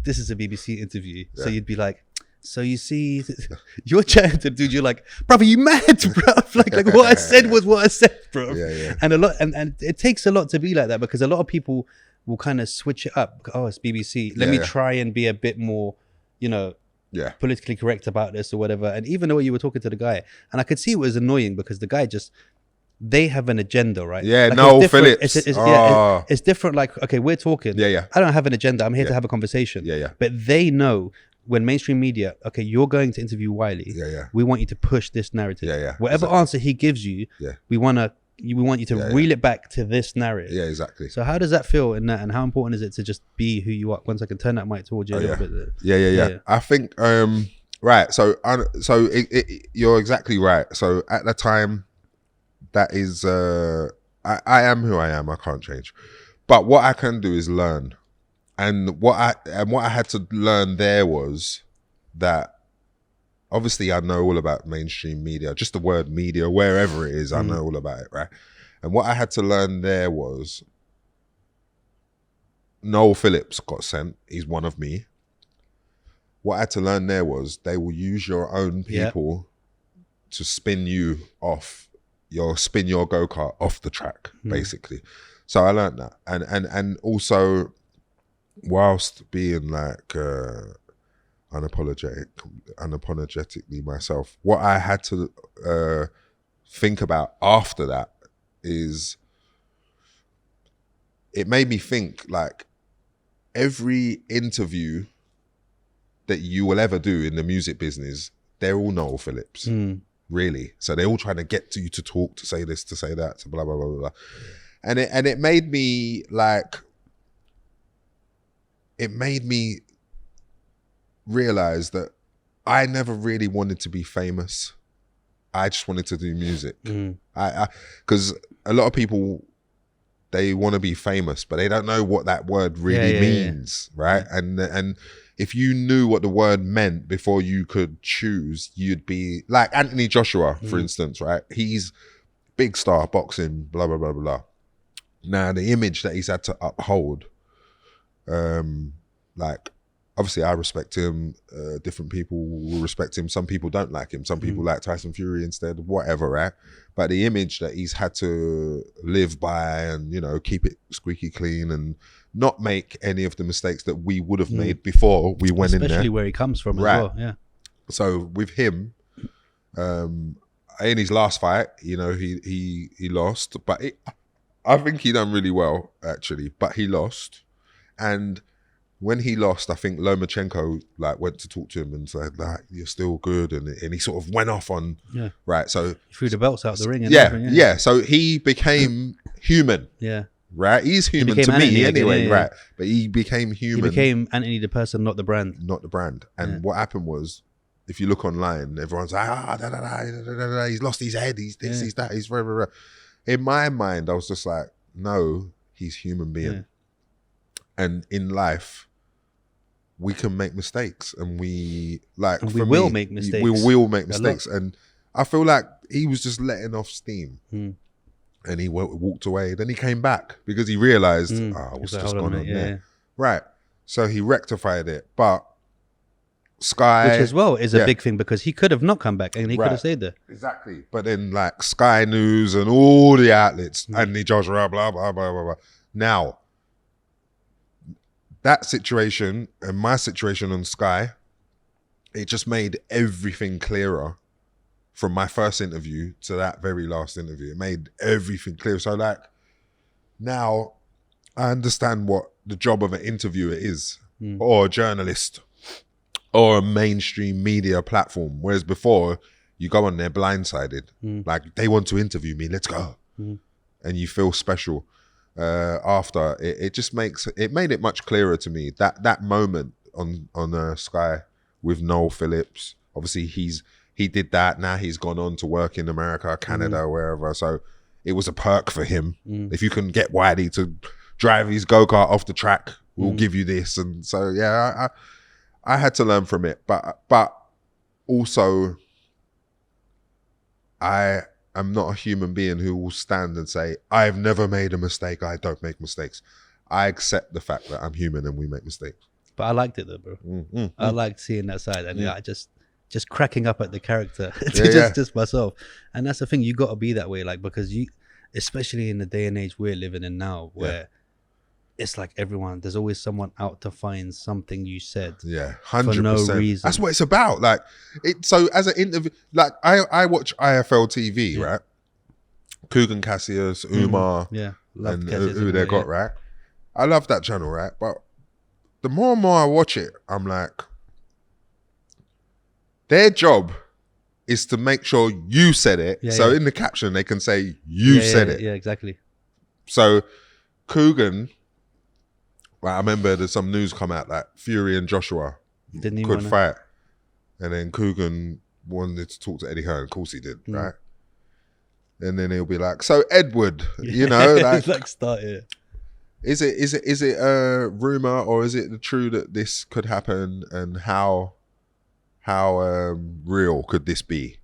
"This is a BBC interview," so you'd be like, "So you see, you're chatting to dude, you're like, brother, you mad, bro? Like what I said was what I said, bro." And and it takes a lot to be like that, because a lot of people will kind of switch it up. Oh, it's BBC. Let me try and be a bit more, you know, politically correct about this or whatever. And even the way you were talking to the guy, and I could see it was annoying because the guy they have an agenda, right? Yeah, like Noel Phillips. It's different. Like, okay, we're talking. I don't have an agenda. I'm here to have a conversation. But they know, when mainstream media, okay, you're going to interview Wiley. We want you to push this narrative. Whatever answer he gives you, we want you to reel it back to this narrative. Yeah, exactly. So how does that feel in that, and how important is it to just be who you are? Once I can turn that mic towards you a little bit. Yeah. I think right. So you're exactly right. So at the time, that is I am who I am. I can't change. But what I can do is learn. And what I had to learn there was that obviously I know all about mainstream media, just the word media, wherever it is, I know all about it, right? And what I had to learn there was Noel Phillips got sent. He's one of me. What I had to learn there was they will use your own people to spin you off, spin your go-kart off the track, basically. So I learned that. And also, whilst being like unapologetically myself, what I had to think about after that is, it made me think, like, every interview that you will ever do in the music business, they're all Noel Phillips, really. So they're all trying to get to you to talk, to say this, to say that, to blah blah blah blah blah. And it made me like, it made me realize that I never really wanted to be famous. I just wanted to do music. Because a lot of people, they want to be famous, but they don't know what that word really means, right? And if you knew what the word meant before you could choose, you'd be like Anthony Joshua, for instance, right? He's big star, boxing, blah, blah, blah, blah. Now, the image that he's had to uphold, like, obviously I respect him, different people will respect him, some people don't like him, some people like Tyson Fury instead, whatever, right? But the image that he's had to live by and, you know, keep it squeaky clean and not make any of the mistakes that we would have made before we went in there. Especially where he comes from as well, yeah. So with him, in his last fight, you know, he lost, but I think he done really well, actually, but he lost. And when he lost, I think Lomachenko like went to talk to him and said, like, you're still good, and he sort of went off on right. So he threw the belts out the ring. And so he became human. Right, he's human to me anyway. Right, but he became human. He became Anthony the person, not the brand. Not the brand. And what happened was, if you look online, everyone's like, he's lost his head. He's this. He's that. He's rah, rah, rah. In my mind, I was just like, no, he's human being. And in life, we can make mistakes, and we will make mistakes. We will make mistakes, and I feel like he was just letting off steam, and he walked away. Then he came back because he realized, what's just gone on there? Right. So he rectified it, but Sky, which as well is a big thing, because he could have not come back and he could have stayed there. Exactly. But then like Sky News and all the outlets, Anthony Joshua, blah blah blah blah blah. Now, that situation and my situation on Sky, it just made everything clearer from my first interview to that very last interview. It made everything clear. So like, now I understand what the job of an interviewer is, or a journalist, or a mainstream media platform. Whereas before, you go on there blindsided. Like, they want to interview me, let's go. And you feel special. After it just made it much clearer to me that moment on Sky with Noel Phillips. Obviously, he did that. Now he's gone on to work in America, Canada, wherever. So it was a perk for him. If you can get Wiley to drive his go-kart off the track, we'll give you this. And so yeah, I had to learn from it, but also I am not a human being who will stand and say, I've never made a mistake. I don't make mistakes. I accept the fact that I'm human and we make mistakes. But I liked it though, bro. I liked seeing that side, and I just cracking up at the character just myself. And that's the thing, you got to be that way, like, because you, especially in the day and age we're living in now, where it's like there's always someone out to find something you said. 100%. For no reason. That's what it's about. Like, so as an interview, like I watch IFL TV, right? Coogan Cassius, Umar, and who they got, right? I love that channel, right? But the more and more I watch it, I'm like, their job is to make sure you said it. In the caption, they can say, you said it. Yeah, exactly. So Coogan, I remember there's some news come out that Fury and Joshua could fight. And then Coogan wanted to talk to Eddie Hearn. Of course he did, right? And then he'll be like, so Edward, you know, like start it. Is it a rumor, or is it true that this could happen, and how real could this be?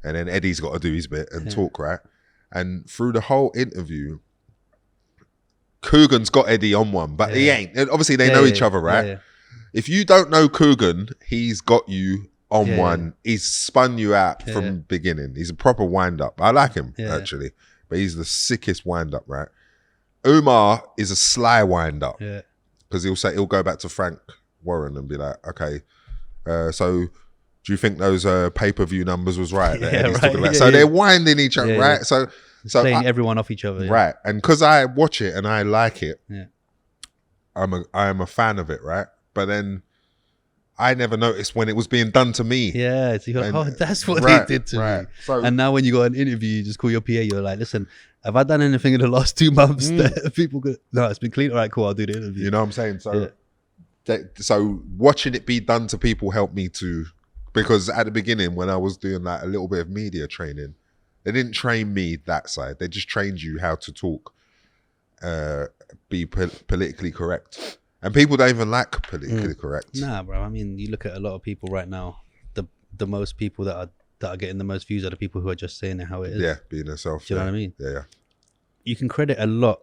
And then Eddie's got to do his bit and talk, right? And through the whole interview, Coogan's got Eddie on one, but he ain't. And obviously, they know each other, right? If you don't know Coogan, he's got you on one. He's spun you out from beginning. He's a proper wind-up. I like him, actually. But he's the sickest wind-up, right? Umar is a sly wind-up. Because he'll go back to Frank Warren and be like, okay, so do you think those pay-per-view numbers was right? So they're winding each other, right? So playing everyone off each other, right? And because I watch it and I like it, I am a fan of it, right? But then I never noticed when it was being done to me. So you're like, oh, that's what they did to me. So, and now when you got an interview, you just call your PA. You're like, listen, have I done anything in the last 2 months that people could? No, it's been clean. All right, cool. I'll do the interview. You know what I'm saying? So, so watching it be done to people helped me to, because at the beginning when I was doing like a little bit of media training, they didn't train me that side. They just trained you how to talk, be politically correct. And people don't even like politically correct. Nah, bro. I mean, you look at a lot of people right now, the most people that are getting the most views are the people who are just saying it how it is. Yeah, being themselves. Do you know what I mean? Yeah. You can credit a lot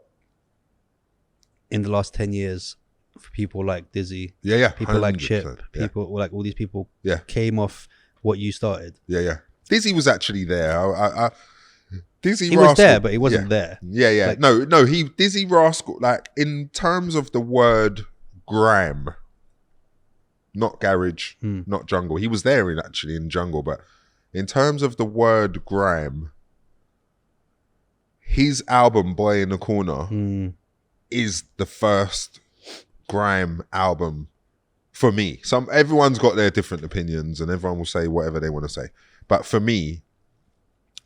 in the last 10 years for people like Dizzy. People like Chip. People like all these people came off what you started. Dizzy was actually there. Dizzy he Rascal was there, but he wasn't there. Like, no. Dizzy Rascal, like, in terms of the word grime, not garage, not jungle. He was there in jungle, but in terms of the word grime, his album Boy in the Corner is the first grime album for me. Everyone's got their different opinions and everyone will say whatever they want to say. But for me,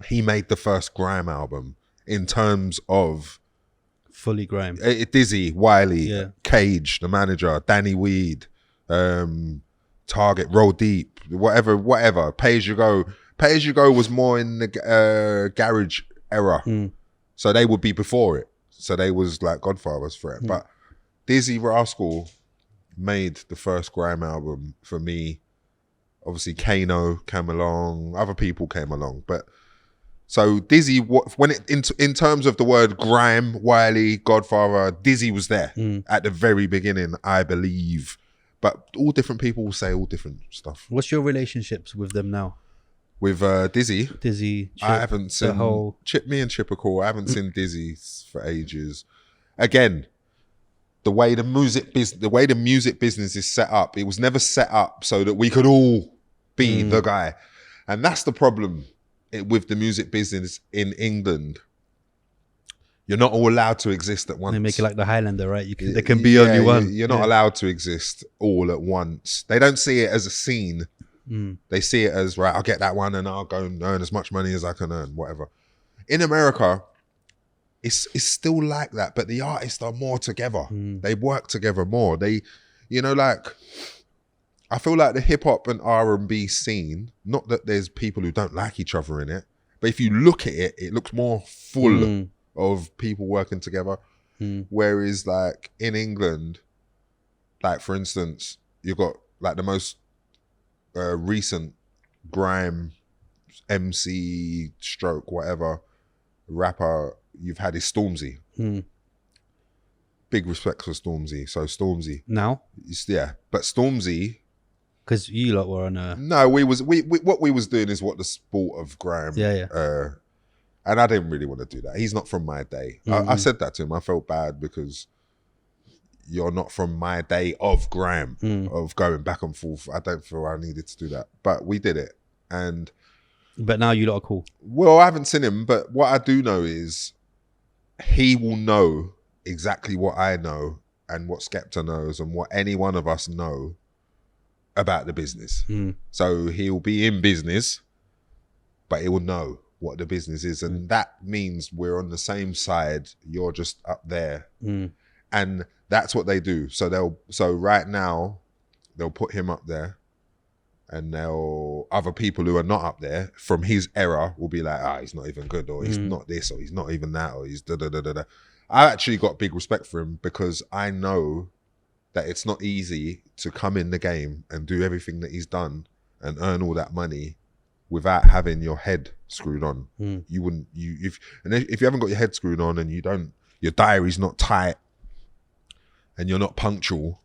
he made the first grime album in terms of fully grime. Dizzy, Wiley, Cage, the manager, Danny Weed, Target, Roll Deep, whatever. Pay As You Go. Pay As You Go was more in the garage era. So they would be before it. So they was like Godfathers for it. But Dizzy Rascal made the first grime album for me. Obviously Kano came along, other people came along, but so Dizzy, when it in terms of the word grime, Wiley, Godfather, Dizzy was there at the very beginning, I believe. But all different people will say all different stuff. What's your relationships with them now? With Dizzy, Chip, I haven't seen Chip. Me and Chip are cool. I haven't seen Dizzy for ages. Again, the way the music business is set up, it was never set up so that we could all be the guy, and that's the problem with the music business in England. You're not all allowed to exist at once. They make it like the Highlander, right? There can be only one. You're not allowed to exist all at once. They don't see it as a scene. They see it as, right, I'll get that one and I'll go and earn as much money as I can earn, whatever. In America, it's still like that, but the artists are more together. They work together more. They, you know, like, I feel like the hip hop and R&B scene, not that there's people who don't like each other in it, but if you look at it, it looks more full of people working together. Whereas like in England, like for instance, you've got like the most recent grime MC stroke whatever rapper you've had is Stormzy. Big respect for Stormzy. So Stormzy now, but Stormzy, because you lot were on a no, we what we was doing is what the sport of grime. And I didn't really want to do that. He's not from my day. I said that to him. I felt bad because you're not from my day of grime, of going back and forth. I don't feel I needed to do that. But we did it. But now you lot are cool. Well, I haven't seen him, but what I do know is he will know exactly what I know and what Skepta knows and what any one of us know about the business. So he'll be in business, but he will know what the business is. And that means we're on the same side. You're just up there. And that's what they do. So right now they'll put him up there, and other people who are not up there from his era will be like, he's not even good, or he's not this, or he's not even that, or he's da da da da da. I actually got big respect for him because I know that it's not easy to come in the game and do everything that he's done and earn all that money without having your head screwed on. If you haven't got your head screwed on and your diary's not tight and you're not punctual,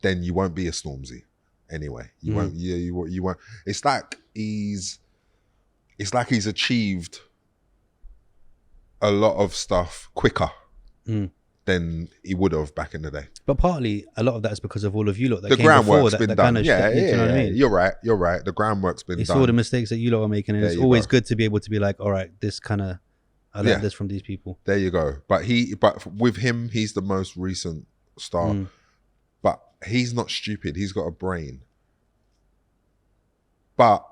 then you won't be a Stormzy. Anyway, you won't. It's like he's achieved a lot of stuff quicker than he would have back in the day. But partly, a lot of that is because of all of you lot that the came before. Groundwork's been done. You know what I mean? You're right. The groundwork's been done. It's all the mistakes that you lot are making, and it's always good to be able to be like, all right, this kind of, I learned this from these people. There you go. But with him, he's the most recent star. But he's not stupid. He's got a brain. But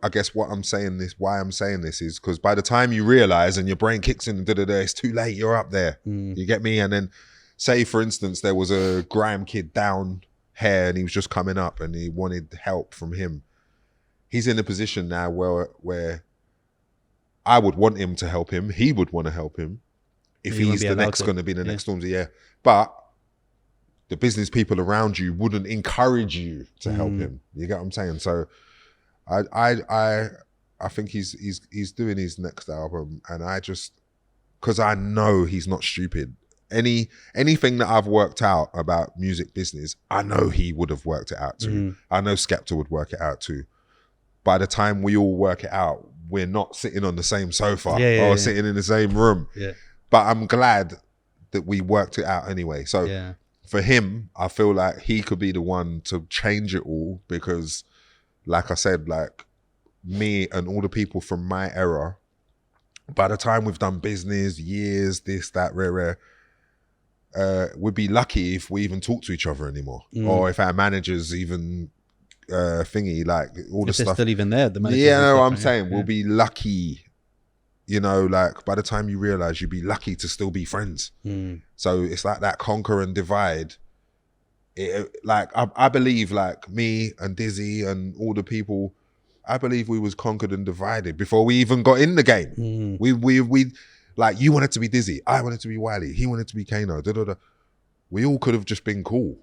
I guess why I'm saying this is because by the time you realize and your brain kicks in and it's too late, you're up there. You get me? And then say, for instance, there was a grime kid down here and he was just coming up and he wanted help from him. He's in a position now where I would want him to help him. He would want to help him if he's the next going to be the next Stormzy. But the business people around you wouldn't encourage you to help him. You get what I'm saying? So I think he's doing his next album, and because I know he's not stupid. Anything that I've worked out about music business, I know he would have worked it out too. I know Skepta would work it out too. By the time we all work it out, we're not sitting on the same sofa or sitting in the same room. But I'm glad that we worked it out anyway. So for him, I feel like he could be the one to change it all because, like I said, like me and all the people from my era, by the time we've done business, years, this, that, rare, we'd be lucky if we even talk to each other anymore. Or if our managers even thingy, like all the if stuff. they're still even there, the managers. Yeah, know what I'm saying? We'll be lucky, you know, like by the time you realize you'd be lucky to still be friends. So it's like that conquer and divide. Like I believe like me and Dizzy and all the people, I believe we was conquered and divided before we even got in the game. We like, you wanted to be Dizzy, I wanted to be Wiley, he wanted to be Kano. We all could have just been cool.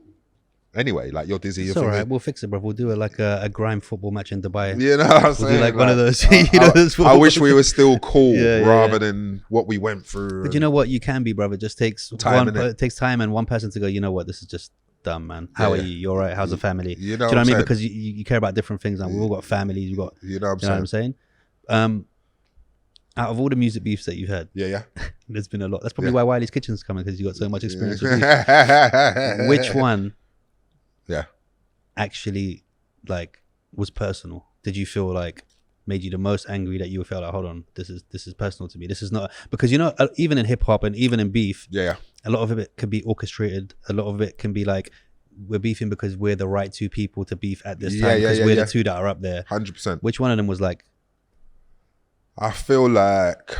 Anyway, like you're Dizzy. It's all right. We'll fix it, bro. We'll do a grime football match in Dubai. You know what I'm saying? Do like one of those. Those I wish we were still cool rather than what we went through. But you know what? You can be, brother. It just takes time. It takes time and one person to go, you know what? This is just dumb, man. How are you? You're all right. How's the family? You know, do you know what I mean? Because you care about different things now. We've all got families. We've got. You know what I'm saying? Out of all the music beefs that you've had, there's been a lot. That's probably why Wiley's Kitchen's coming, because you got so much experience with beef. Which one? Yeah. Actually, like, was personal? Did you feel like made you the most angry that you felt like, hold on, this is personal to me. This is not, because even in hip hop and even in beef, a lot of it can be orchestrated. A lot of it can be like, we're beefing because we're the right two people to beef at this time, because we're the two that are up there. 100%. Which one of them was like? I feel like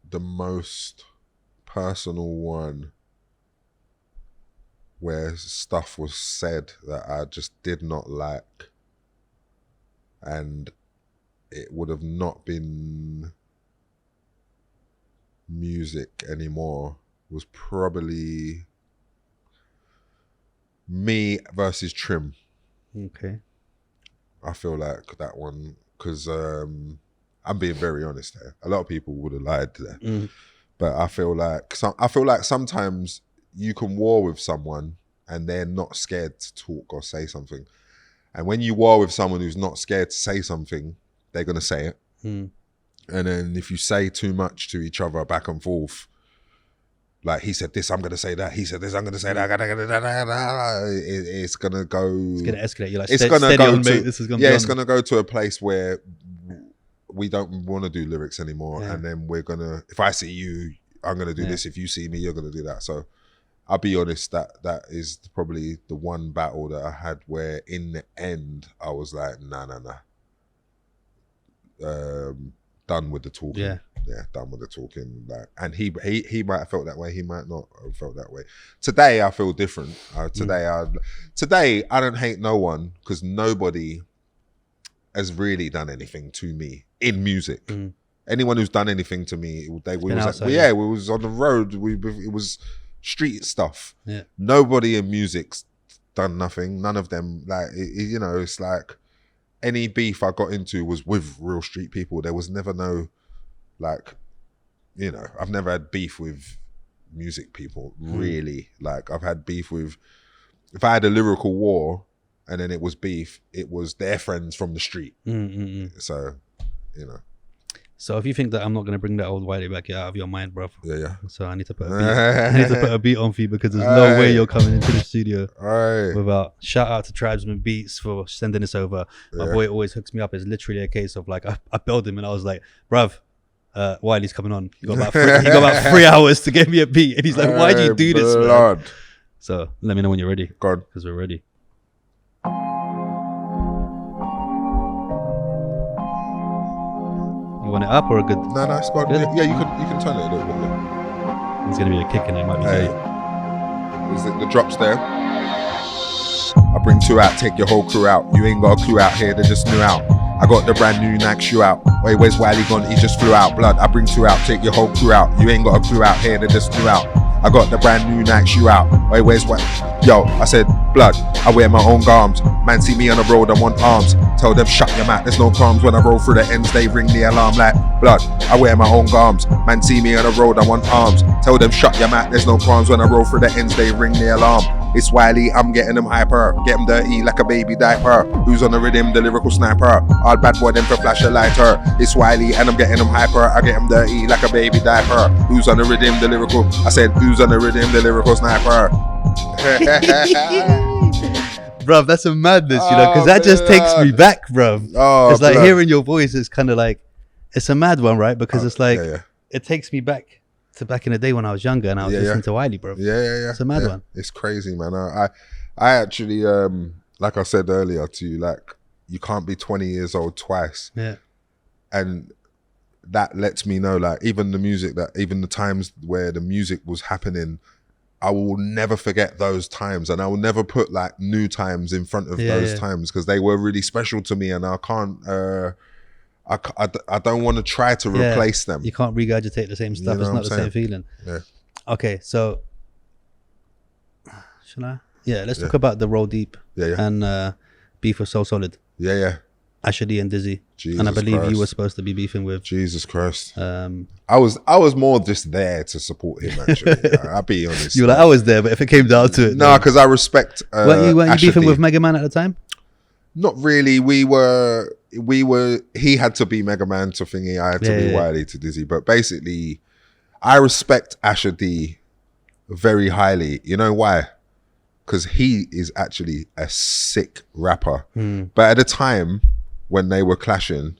the most personal one, where stuff was said that I just did not like, and it would have not been music anymore, was probably me versus Trim. Okay. I feel like that one, because I'm being very honest here. A lot of people would have lied there, but I feel like sometimes you can war with someone and they're not scared to talk or say something, and when you war with someone who's not scared to say something, they're gonna say it. And then if you say too much to each other back and forth, like he said this, I'm gonna say that. He said this, I'm gonna say that. It's gonna go. It's gonna escalate. You're like, it's gonna go on, to. mate. This is gonna it's gonna go to a place where we don't want to do lyrics anymore, and then we're gonna. If I see you, I'm gonna do this. If you see me, you're gonna do that. So, I'll be honest. That is probably the one battle that I had where, in the end, I was like, nah. Done with the talking. Yeah, done with the talking. Like, and he might have felt that way. He might not have felt that way. Today, I feel different. Today, I don't hate no one, because nobody has really done anything to me in music. Anyone who's done anything to me, we was on the road. It was street stuff. Yeah. Nobody in music's done nothing. None of them. Like it's like any beef I got into was with real street people. There was never no. Like, I've never had beef with music people, really. Like, I've had beef with, if I had a lyrical war and then it was beef, it was their friends from the street. So, So if you think that I'm not going to bring that old Wiley back out of your mind, bro. Yeah. So I need to put a beat. I need to put a beat on for you, because there's no way you're coming into the studio without. Shout out to Tribesman Beats for sending this over. My boy always hooks me up. It's literally a case of like, I belled him and I was like, bruv, Wiley's coming on. He got about 3 hours to get me a beat, and he's like, "Why do you do this, man?" So let me know when you're ready. God, because we're ready. You want it up or a good? No, it's good. Yeah, you can turn it a little bit. Yeah. There's gonna be a kick in it. Might be. Is it the drops there? I bring two out, take your whole crew out. You ain't got a clue out here, they just knew out. I got the brand new Nike shoe out. Wait, where's Wiley gone? He just flew out. Blood, I bring two out, take your whole crew out. You ain't got a clue out here, they just flew out. I got the brand new Nike shoe out. Wait, where's what? Yo, I said, blood, I wear my own garms. Man, see me on the road, I want arms. Tell them, shut your mouth, there's no crumbs. When I roll through the ends, they ring the alarm like, blood, I wear my own garms. Man, see me on the road, I want arms. Tell them, shut your mouth, there's no crumbs. When I roll through the ends, they ring the alarm. It's Wiley, I'm getting them hyper. Get them dirty like a baby diaper. Who's on the rhythm, the lyrical sniper? All bad boy, them for flash a lighter. It's Wiley, and I'm getting them hyper. I get them dirty like a baby diaper. Who's on the rhythm, the lyrical? I said, who's on the rhythm, the lyrical sniper? Bruv, that's a madness, because that just takes me back, bruv. It's like hearing your voice is kind of like, it's a mad one, right? Because it's like, it takes me back to back in the day when I was younger and I was listening to Wiley, bro. Yeah. It's a mad one. It's crazy, man. I actually, like I said earlier to you, like, you can't be 20 years old twice. Yeah. And that lets me know, like, even the times where the music was happening, I will never forget those times, and I will never put like new times in front of those times, because they were really special to me, and I can't, I don't want to try to replace them. You can't regurgitate the same stuff. It's not the same feeling. Yeah. Okay, so shall I? Yeah, let's talk about the Roll Deep and beef with So Solid. Yeah. Asher D and Dizzy. Jesus and I believe Christ. you were supposed to be beefing with. Jesus Christ. I was more just there to support him, actually. I'll be honest. You were like, I was there, but if it came down to it. No, because I respect weren't you beefing with Mega Man at the time? Not really. We were, he had to be Mega Man to Thingy, I had to be Wiley to Dizzy. But basically, I respect Asher D very highly. You know why? because he is actually a sick rapper. But at the time when they were clashing,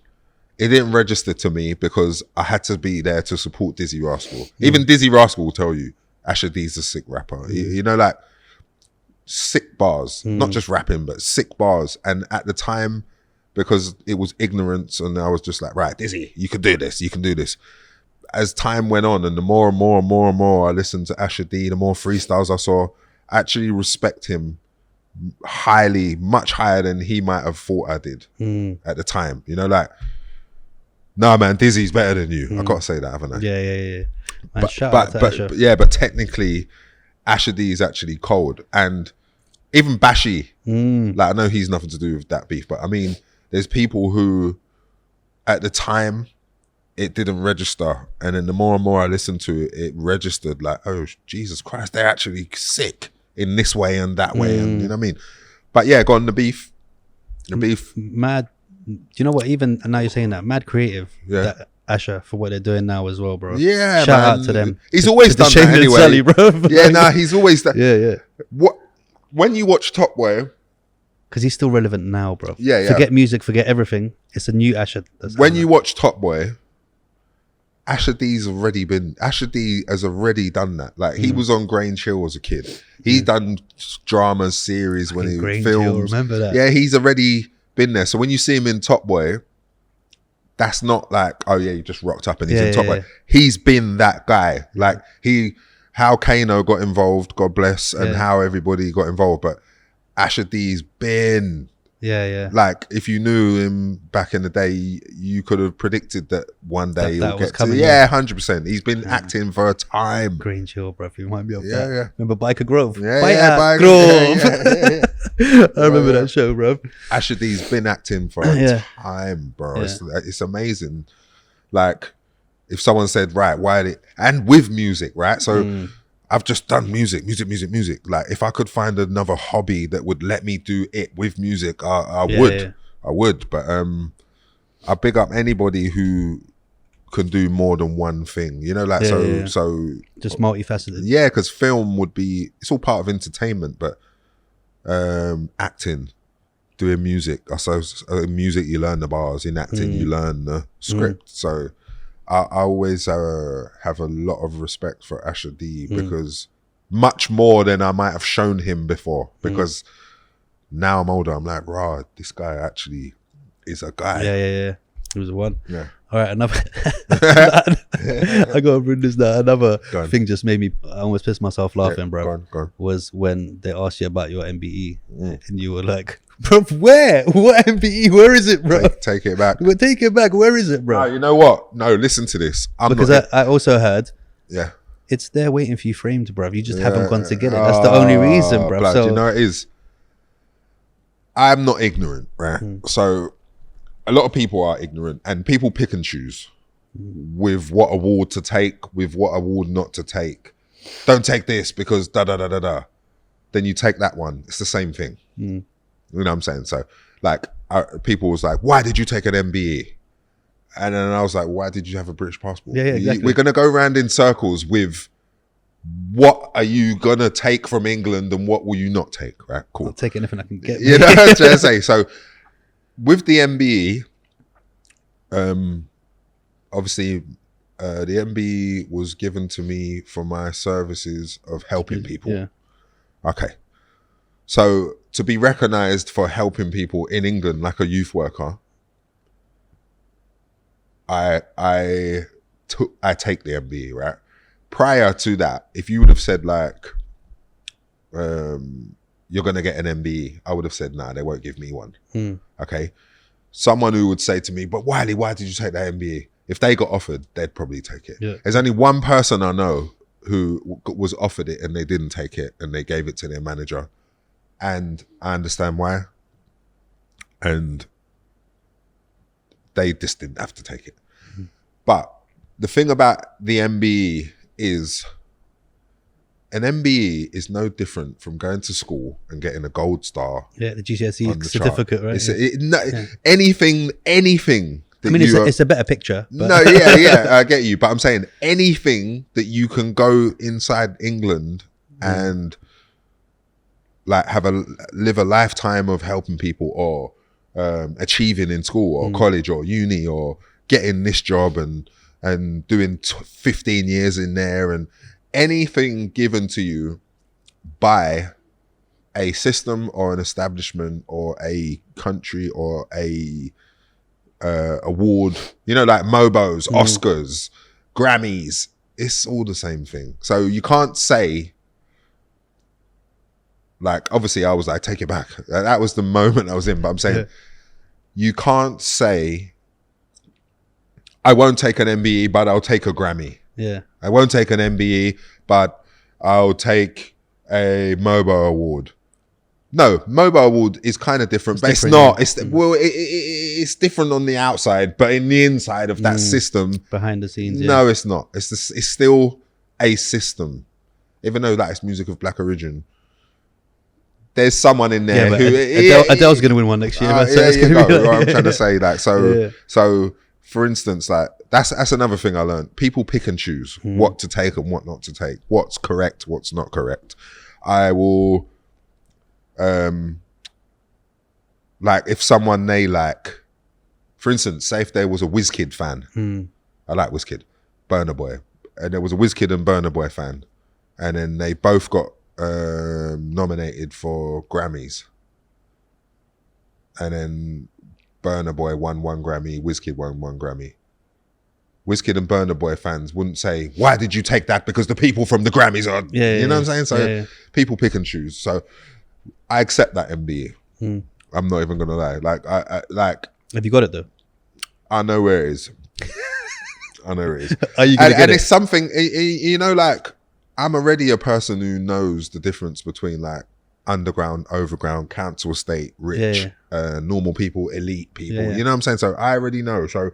it didn't register to me because I had to be there to support Dizzy Rascal. Even Dizzy Rascal will tell you, Asher D's a sick rapper. You know, like sick bars, not just rapping, but sick bars. And at the time, because it was ignorance and I was just like, right, Dizzy, you can do this, you can do this. As time went on and the more and more and more and more I listened to Asher D, the more freestyles I saw, I actually respect him highly, much higher than he might have thought I did at the time. You know, like, nah, man, Dizzy's better than you. I gotta say that, haven't I? Yeah. Man, shout out to Asher. But technically, Asher D is actually cold. And even Bashy, like, I know he's nothing to do with that beef, but I mean, there's people who, at the time, it didn't register. And then the more and more I listened to it, it registered like, oh, Jesus Christ, they're actually sick in this way and that way. And you know what I mean? But yeah, go on, the beef. The beef. Mad. Do you know what? Even now you're saying that, mad creative. That Asher for what they're doing now as well, bro. Yeah, shout out to them. He's always done that anyway. Sally, bro. Yeah, nah, he's always done. Yeah. What when you watch Top Boy, because he's still relevant now, bro. Yeah. Forget music, forget everything. It's a new Asher. When you watch Top Boy, Asher D has already done that. Like he was on Grange Hill as a kid. He's done drama series when he films. Remember that? Yeah, he's already been there. So when you see him in Top Boy, that's not like, oh yeah, he just rocked up and he's in Top Boy. He's been that guy. Like how Kano got involved, God bless, and how everybody got involved. But Asher D's been, like, if you knew him back in the day, you could have predicted that one day he'll get coming. 100%. He's been acting for a time. Grange Hill, bro. You might be up there. Yeah. Remember Biker Grove? Biker Grove. I remember that show, bro. Asher D's been acting for a time, bro. It's amazing. Like, if someone said, right, Wiley, and with music, right? So I've just done music. Like, if I could find another hobby that would let me do it with music, I would. I would. But I big up anybody who can do more than one thing. You know, like, so just multifaceted. Yeah, because film would be, it's all part of entertainment, but acting, doing music. So in music, you learn the bars. In acting, you learn the script. So I always have a lot of respect for Asher D because much more than I might have shown him before. Because now I'm older, I'm like, rah, this guy actually is a guy. Yeah. He was the one. Yeah. All right, another. I gotta bring this down. Another thing just made me. I almost pissed myself laughing, bro. Go on. Was when they asked you about your MBE, and you were like, "Bro, where? What MBE? Where is it, bro? Take it back. Take it back. Where is it, bro?" You know what? No, listen to this. Because I also heard. Yeah. It's there waiting for you framed, bro. You just haven't gone to get it. That's the only reason, bro. Blood, so you know it is. I'm not ignorant, right? So a lot of people are ignorant and people pick and choose with what award to take, with what award not to take. Don't take this because da-da-da-da-da. Then you take that one. It's the same thing. You know what I'm saying? So like people was like, why did you take an MBE? And then I was like, why did you have a British passport? Yeah, exactly. We're going to go around in circles with what are you going to take from England and what will you not take? Right, cool. I'll take anything I can get. You know what I'm trying to say? So with the MBE, obviously the MBE was given to me for my services of helping people. Yeah. Okay. So to be recognised for helping people in England like a youth worker, I take the MBE, right? Prior to that, if you would have said like, you're going to get an MBE, I would have said, nah, they won't give me one. Okay. Someone who would say to me, but Wiley, why did you take that MBE? If they got offered, they'd probably take it. Yeah. There's only one person I know who was offered it and they didn't take it and they gave it to their manager. And I understand why. And they just didn't have to take it. But the thing about the MBE is an MBE is no different from going to school and getting a gold star. Yeah, the GCSE certificate, right? Anything that it's a better picture. But. No, yeah, I get you. But I'm saying anything that you can go inside England and like live a lifetime of helping people or achieving in school or college or uni or getting this job and doing 15 years in there, and anything given to you by a system or an establishment or a country or a award, you know, like Mobos, Oscars, Grammys, it's all the same thing. So you can't say, like, obviously I was like, take it back. That was the moment I was in, but I'm saying you can't say, I won't take an MBE, but I'll take a Grammy. Yeah. I won't take an MBE, but I'll take a MOBO award. No, MOBO award is kind of different, but it's not. Yeah. It's different on the outside, but in the inside of that system, behind the scenes. No, it's not. It's still a system, even though that is music of black origin. There's someone in there who Adele's going to win one next year. I'm trying to say that. So for instance, like that's another thing I learned. People pick and choose what to take and what not to take. What's correct, what's not correct. I will. Like if someone they like, for instance, say if there was a WizKid fan, I like WizKid, Burna Boy, and there was a WizKid and Burna Boy fan, and then they both got nominated for Grammys, and then Burna Boy won 1 Grammy, WizKid won 1 Grammy. WizKid and Burna Boy fans wouldn't say, why did you take that? Because the people from the Grammys are, you know what I'm saying? So people pick and choose. So I accept that MBE. I'm not even gonna lie. Like, I like. Have you got it though? I know where it is. I know where it is. Are you gonna get it? And it's something, you know, like I'm already a person who knows the difference between like underground, overground, council estate, rich, normal people, elite people. You know what I'm saying? So I already know. So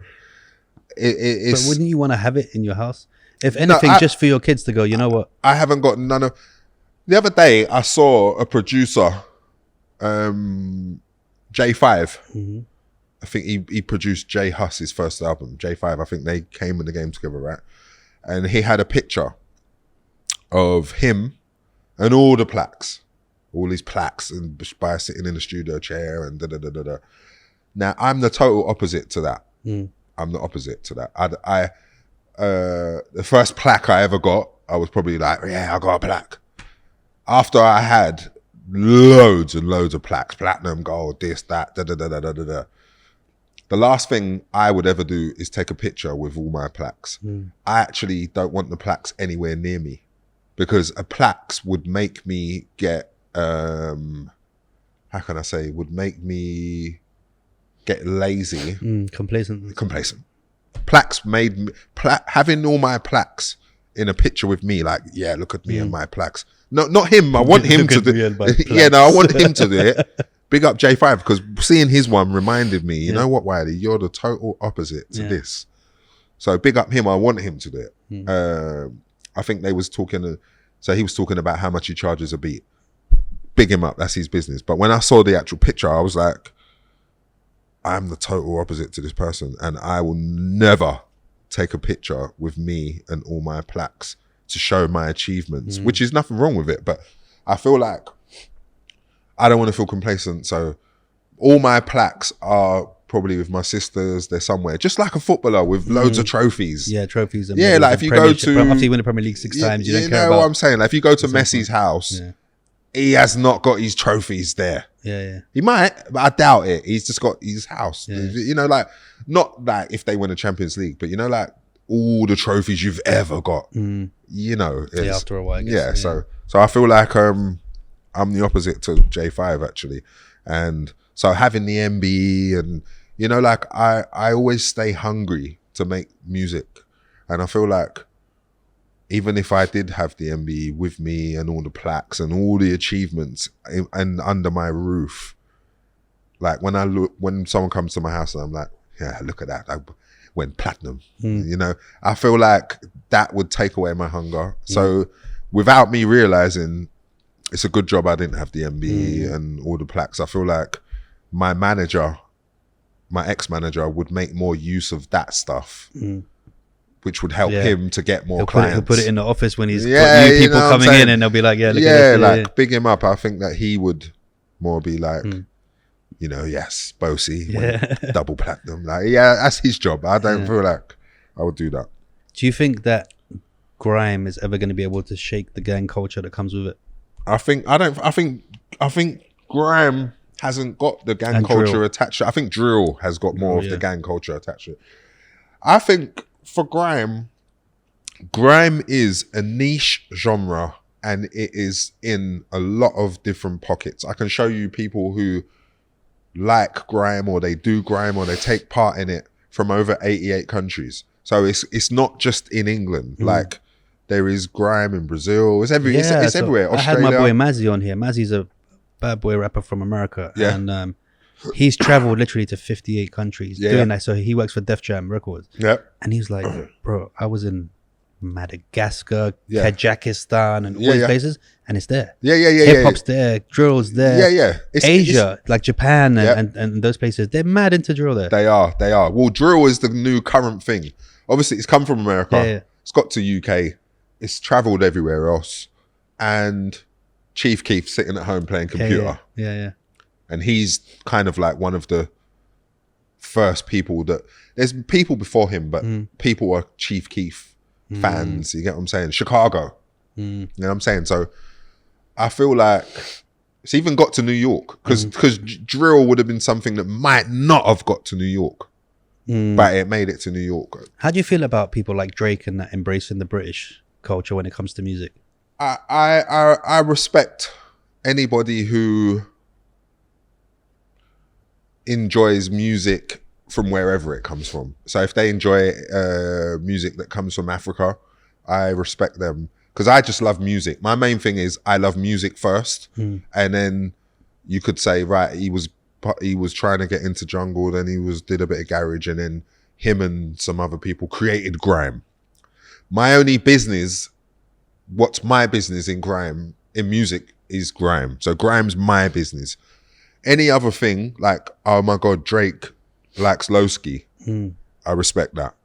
it's. But wouldn't you want to have it in your house? If anything, just for your kids to go. You know what? I haven't got none of. The other day, I saw a producer, J5. I think he produced J Huss's first album, J5. I think they came in the game together, right? And he had a picture of him and all the plaques, all these plaques, and by sitting in the studio chair and da-da-da-da-da. Now, I'm the total opposite to that. I'm the opposite to that. The first plaque I ever got, I was probably like, yeah, I got a plaque. After I had loads and loads of plaques, platinum, gold, this, that, da-da-da-da-da-da. The last thing I would ever do is take a picture with all my plaques. I actually don't want the plaques anywhere near me because a plaques would make me get, how can I say, would make me get lazy. Complacent. Plaques made me, having all my plaques in a picture with me, like, yeah, look at me and my plaques. No, not him. I want him to do it. Yeah, no, I want him to do it. Big up J5 because seeing his one reminded me, you know what, Wiley, you're the total opposite to this. So big up him. I want him to do it. I think they was talking, so he was talking about how much he charges a beat. Big him up. That's his business. But when I saw the actual picture, I was like, I'm the total opposite to this person. And I will never take a picture with me and all my plaques to show my achievements, which is nothing wrong with it. But I feel like I don't want to feel complacent. So all my plaques are probably with my sisters. They're somewhere, just like a footballer with loads of trophies. Yeah, trophies. And like if you go to, after you win the Premier League 6 times, you don't care know about what I'm saying. Like if you go to Messi's house, he has not got his trophies there. He might, but I doubt it. He's just got his house. You know, like not like if they win a Champions League, but you know, like all the trophies you've ever got. You know, after a while. I guess. So I feel like I'm the opposite to J5 actually, and so having the MBE and you know, like I always stay hungry to make music, and I feel like even if I did have the MBE with me and all the plaques and all the achievements and under my roof, like when someone comes to my house and I'm like, yeah, look at that, I went platinum. You know, I feel like that would take away my hunger. So without me realizing, it's a good job I didn't have the MBE and all the plaques. I feel like my ex-manager would make more use of that stuff, which would help him to get more he'll clients. Put it in the office when he's got new people coming in, and they'll be like, yeah, look at this. Big him up. I think that he would more be like, you know, yes, Bossy, double platinum. Like, yeah, that's his job. I don't feel like I would do that. Do you think that grime is ever going to be able to shake the gang culture that comes with it? I think grime hasn't got the gang culture attached to it. I think drill has got more of the gang culture attached to it. I think for grime is a niche genre, and it is in a lot of different pockets. I can show you people who like grime, or they do grime, or they take part in it from over 88 countries. So it's not just in England. Like, there is grime in Brazil. It's everywhere. Australia. I had my boy Mazzy on here. Mazzy's a bad boy rapper from America, and he's traveled literally to 58 countries doing that. So he works for Def Jam Records. Yeah, and he's like, bro, I was in Madagascar, Kazakhstan, and all these places, and it's there. Hip hop's there, drill's there. Asia, like Japan and those places, they're mad into drill there. They are. Well, drill is the new current thing. Obviously, it's come from America. It's got to UK. It's travelled everywhere else. And Chief Keef sitting at home playing computer. Yeah. And he's kind of like one of the first people that... There's people before him, but people are Chief Keef fans. You get what I'm saying? Chicago. You know what I'm saying? So I feel like it's even got to New York, because drill would have been something that might not have got to New York. But it made it to New York. How do you feel about people like Drake and that embracing the British culture when it comes to music? I respect anybody who enjoys music from wherever it comes from. So if they enjoy music that comes from Africa, I respect them, because I just love music. My main thing is I love music first, and then you could say, right, he was trying to get into jungle, then he did a bit of garage, and then him and some other people created grime. My only business, what's my business in grime, in music, is grime. So grime's my business. Any other thing, like, oh my God, Drake likes Lowski, I respect that.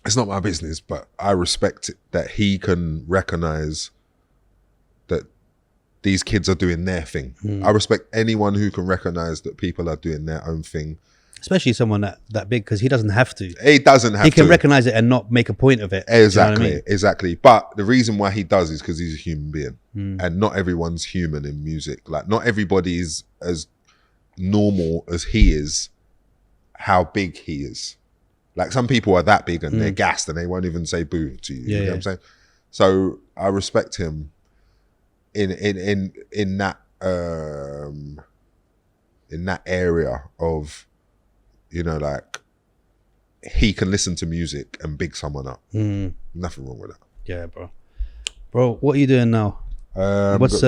It's not my business, but I respect it, that he can recognize that these kids are doing their thing. I respect anyone who can recognize that people are doing their own thing. Especially someone that big, because he doesn't have to. He doesn't have to. He can recognize it and not make a point of it. Exactly, you know what I mean? Exactly. But the reason why he does is because he's a human being. And not everyone's human in music. Like, not everybody is as normal as he is, how big he is. Like, some people are that big and they're gassed and they won't even say boo to you. You know what I'm saying? So I respect him in that area of, you know, like, he can listen to music and big someone up. Nothing wrong with that. Yeah, bro, what are you doing now? What's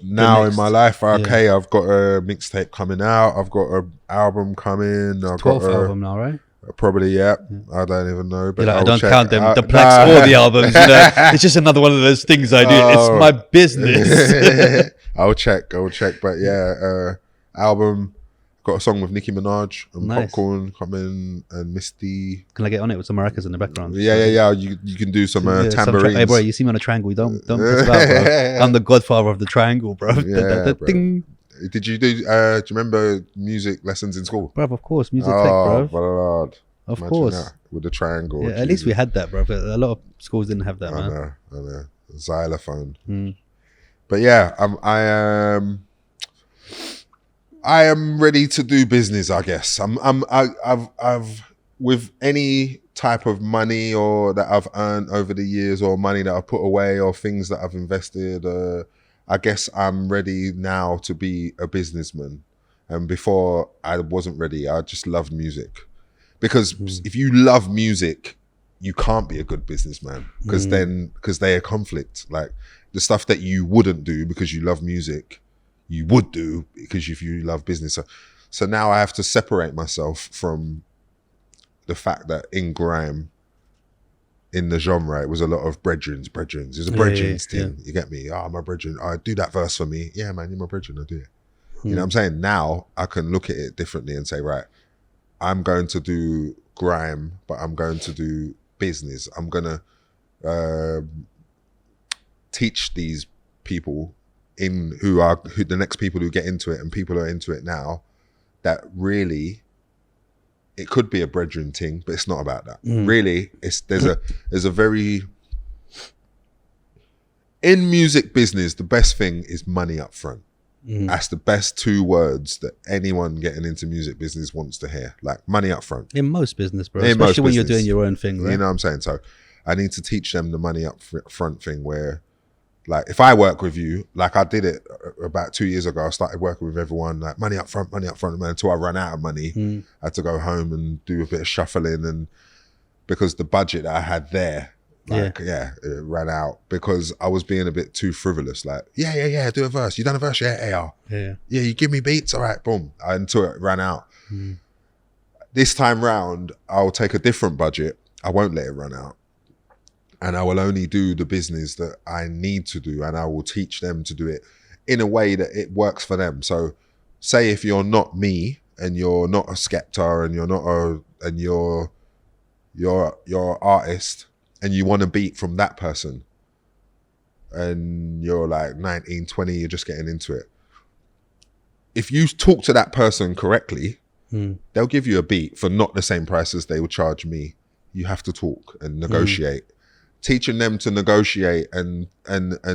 now in my life, okay, I've got a mixtape coming out, I've got an album coming, I've 12th got album now, right? Probably, I don't even know, but I don't count them, the plaques or the albums. You know? It's just another one of those things I do. It's my business. I'll check, but album. Got a song with Nicki Minaj and Popcorn coming, and Misty. Can I get on it with some maracas in the background? Yeah. You can do some tambourines. Hey, bro, you see me on a triangle. Don't piss about, bro. I'm the godfather of the triangle, bro. Yeah, bro. Ding. Did you do? Do you remember music lessons in school? Bro, of course, music tech, bro. Lord. Of course, that, with the triangle. Yeah, at least we had that, bro. But a lot of schools didn't have that, man. I know. Xylophone. But yeah, I am ready to do business, I guess. I've with any type of money or that I've earned over the years, or money that I've put away, or things that I've invested, I guess I'm ready now to be a businessman. And before, I wasn't ready. I just loved music. Because if you love music, you can't be a good businessman, because they are conflict. Like, the stuff that you wouldn't do because you love music, you would do because if you love business. So now I have to separate myself from the fact that in grime, in the genre, it was a lot of brethrens. It was a brethrens thing. You get me? Oh, my brethren, do that verse for me. Yeah, man, you're my brethren, I do it. You know what I'm saying? Now I can look at it differently and say, right, I'm going to do grime, but I'm going to do business. I'm going to teach these people who the next people who get into it and people who are into it now, that really it could be a brethren thing, but it's not about that. Really, there's a very, in music business, the best thing is money up front. That's the best 2 words that anyone getting into music business wants to hear. Like, money up front. In most business, bro. Especially when you're doing your own thing, right? You know what I'm saying? So I need to teach them the money up front thing, where, like, if I work with you, like I did it about 2 years ago, I started working with everyone, like, money up front, until I ran out of money. I had to go home and do a bit of shuffling, and because the budget that I had there, like, it ran out because I was being a bit too frivolous. Like, yeah, do a verse. You done a verse? Yeah, you give me beats? All right, boom. Until it ran out. This time round, I'll take a different budget. I won't let it run out. And I will only do the business that I need to do, and I will teach them to do it in a way that it works for them. So say if you're not me and you're not a Skepta and you're not you're an artist, and you want a beat from that person, and you're like 19, 20, you're just getting into it. If you talk to that person correctly, they'll give you a beat for not the same price as they would charge me. You have to talk and negotiate. Teaching them to negotiate and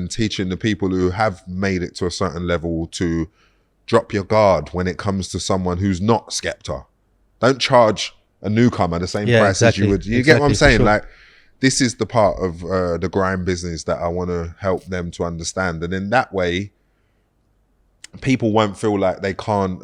teaching the people who have made it to a certain level to drop your guard when it comes to someone who's not Skepta. Don't charge a newcomer the same price as you would. You get what I'm saying? Sure. Like, this is the part of the grime business that I want to help them to understand. And in that way, people won't feel like they can't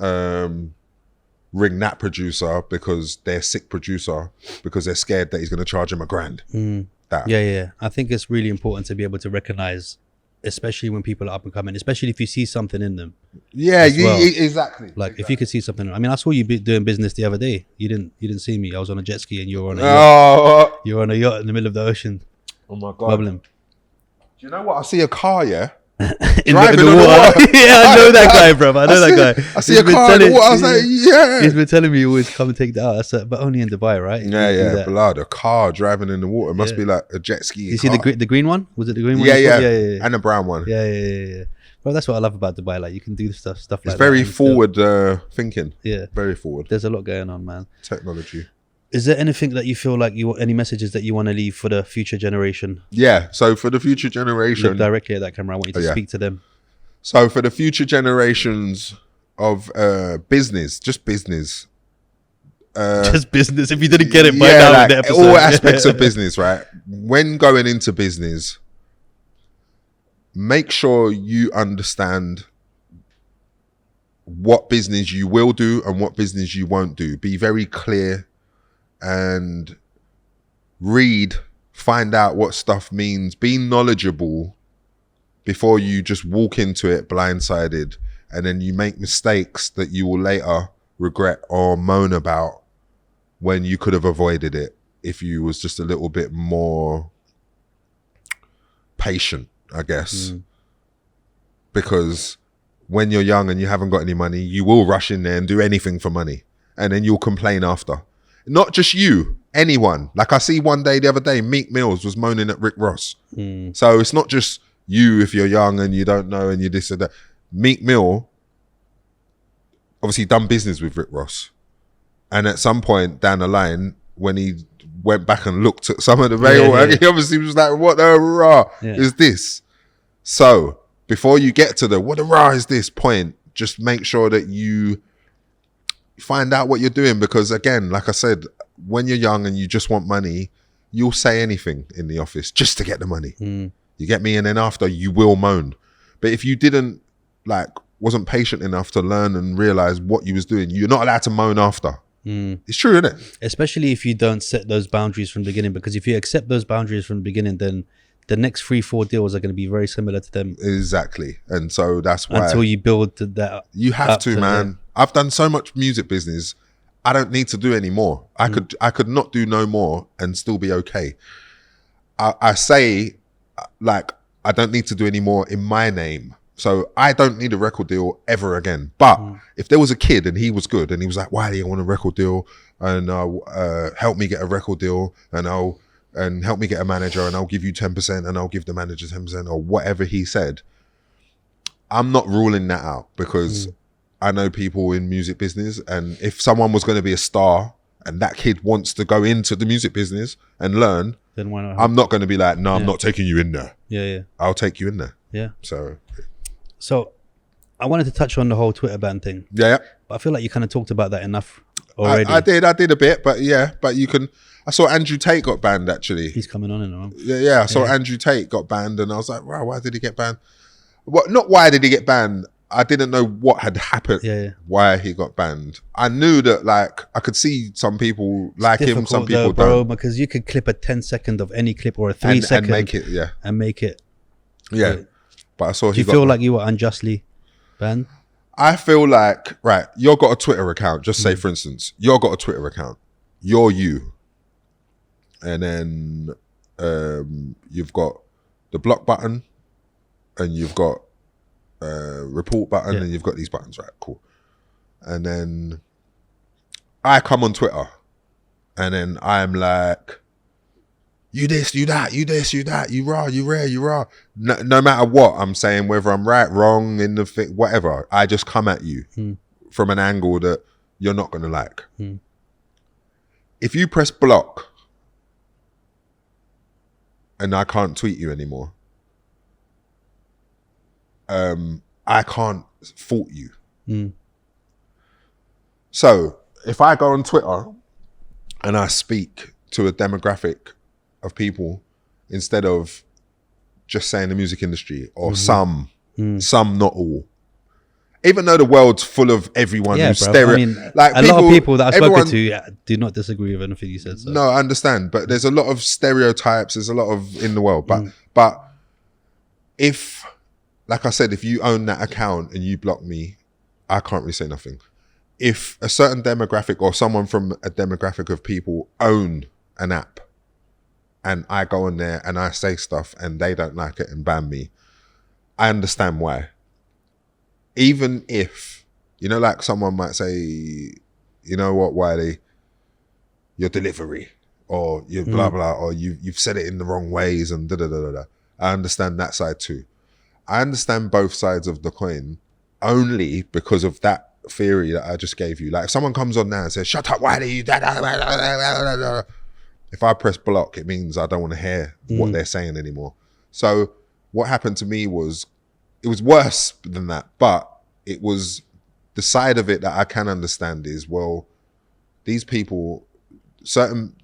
ring that producer because they're a sick producer, because they're scared that he's going to charge them $1,000. Yeah. I think it's really important to be able to recognize, especially when people are up and coming, especially if you see something in them. Yeah, exactly. Like, if you could see something, I mean, I saw you doing business the other day. You didn't see me. I was on a jet ski and you were on a yacht. You were on a yacht in the middle of the ocean. Oh my God. Bubbling. Do you know what? I see a car, yeah? in the water. Yeah, I know that guy, bro. I know that guy. I see a car in the water. I was like, yeah. He's been telling me he always come and take that out. I said, but only in Dubai, right? Yeah. Blood, a car driving in the water. It must be like a jet ski. You see the green one? Was it the green one? Yeah. And the brown one. Yeah. Bro, that's what I love about Dubai. Like, you can do stuff like that. It's very forward thinking. Yeah. Very forward. There's a lot going on, man. Technology. Is there anything that you feel like any messages that you want to leave for the future generation? Yeah. So for the future generation. Look directly at that camera. I want you to speak to them. So for the future generations of business, just business. Just business. If you didn't get it by now, like in the episode. all aspects of business, right? When going into business, make sure you understand what business you will do and what business you won't do. Be very clear and find out what stuff means. Be knowledgeable before you just walk into it blindsided, and then you make mistakes that you will later regret or moan about when you could have avoided it if you was just a little bit more patient, I guess. Because when you're young and you haven't got any money, you will rush in there and do anything for money, and then you'll complain after. Not just you, anyone. Like, I see one day, the other day, Meek Mills was moaning at Rick Ross. So it's not just you if you're young and you don't know and you this and that. Meek Mill obviously done business with Rick Ross, and at some point down the line, when he went back and looked at some of the mail, he obviously was like, what the rah is this? So before you get to the what the rah is this point, just make sure that you find out what you're doing, because again, like I said, when you're young and you just want money, you'll say anything in the office just to get the money. You get me? And then after, you will moan. But if you wasn't patient enough to learn and realize what you was doing, you're not allowed to moan after. It's true, isn't it? Especially if you don't set those boundaries from the beginning, because if you accept those boundaries from the beginning, then the next 3-4 deals are going to be very similar to them. Exactly. And so that's why, until you build that. You have to, man. I've done so much music business. I don't need to do any more. I could not do no more and still be okay. I say, like, I don't need to do any more in my name. So I don't need a record deal ever again. But if there was a kid and he was good and he was like, Wiley, I want a record deal. and help me get a record deal, and help me get a manager, and I'll give you 10%, and I'll give the manager 10%, or whatever he said. I'm not ruling that out, because I know people in music business, and if someone was going to be a star and that kid wants to go into the music business and learn, then why not? I'm not going to be like, no, I'm not taking you in there. Yeah. I'll take you in there. Yeah. So I wanted to touch on the whole Twitter ban thing. Yeah. But I feel like you kind of talked about that enough already. I did a bit, but you can. I saw Andrew Tate got banned, actually. He's coming on in a moment. Yeah. I saw Andrew Tate got banned, and I was like, wow, why did he get banned? Well, not why did he get banned. I didn't know what had happened, why he got banned. I knew that, like, I could see some people like him, some people don't. Because you could clip a 10-second of any clip or a 3-second and make it, and make it. Yeah. But I saw. Do you feel like you were unjustly banned? I feel like, right, you've got a Twitter account. Just say, for instance, you've got a Twitter account. You're you. And then you've got the block button, and you've got report button, and you've got these buttons, right? Cool. And then I come on Twitter, and then I'm like, you this, you that, you this, you that, you raw, you rare, you raw. No matter what I'm saying, whether I'm right, wrong, in the thing, whatever, I just come at you from an angle that you're not going to like. If you press block and I can't tweet you anymore, I can't fault you. So if I go on Twitter and I speak to a demographic of people instead of just saying the music industry, or some, not all. Even though the world's full of everyone who's like a lot of people that I've spoken to do not disagree with anything you said. So. No, I understand, but there's a lot of stereotypes. There's a lot of in the world, but if, like I said, if you own that account and you block me, I can't really say nothing. If a certain demographic or someone from a demographic of people own an app, and I go on there and I say stuff and they don't like it and ban me, I understand why. Even if, like someone might say, you know what, Wiley, your delivery, or your blah, blah, or you've said it in the wrong ways and da-da-da-da-da. I understand that side too. I understand both sides of the coin only because of that theory that I just gave you. Like if someone comes on now and says, shut up, Wiley, you da-da-da-da-da-da-da. If I press block, it means I don't want to hear what they're saying anymore. So what happened to me was, it was worse than that, but it was the side of it that I can understand is, well, these people,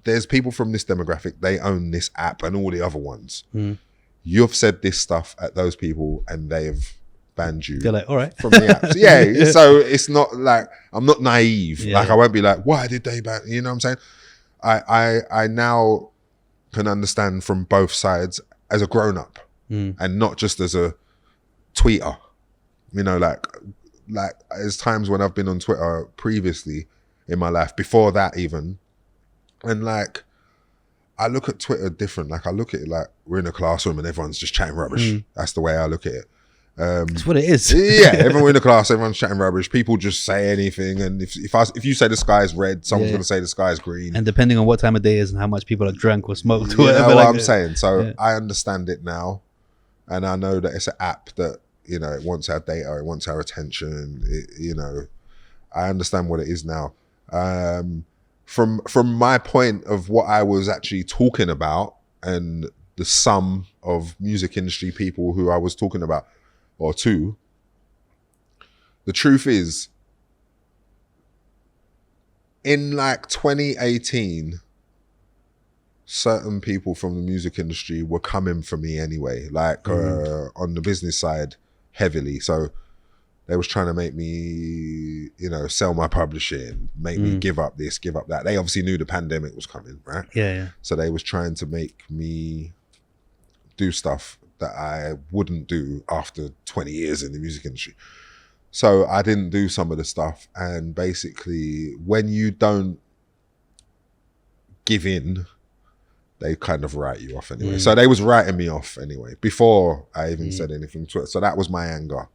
there's people from this demographic, they own this app and all the other ones. You've said this stuff at those people and they've banned you. They're like, all right. From the apps. Yeah, so it's not like, I'm not naive. Like I won't be like, why did they ban? You know what I'm saying? I now can understand from both sides as a grown-up and not just as a tweeter. Like there's times when I've been on Twitter previously in my life, before that even, and like I look at Twitter different. Like I look at it like we're in a classroom and everyone's just chatting rubbish. That's the way I look at it. That's what it is. Yeah, everyone in the class, everyone's chatting rubbish. People just say anything, and if you say the sky's red, someone's going to say the sky's green. And depending on what time of day it is and how much people are drunk or smoked, or whatever. You know what I'm saying? So I understand it now, and I know that it's an app that it wants our data, it wants our attention. I understand what it is now. From my point of what I was actually talking about, and the sum of music industry people who I was talking about. Or two, the truth is, in like 2018, certain people from the music industry were coming for me anyway, like on the business side heavily. So they was trying to make me, sell my publishing, make me give up this, give up that. They obviously knew the pandemic was coming, right? Yeah. So they was trying to make me do stuff that I wouldn't do after 20 years in the music industry. So I didn't do some of the stuff. And basically, when you don't give in, they kind of write you off anyway. So they was writing me off anyway, before I even said anything to it. So that was my anger.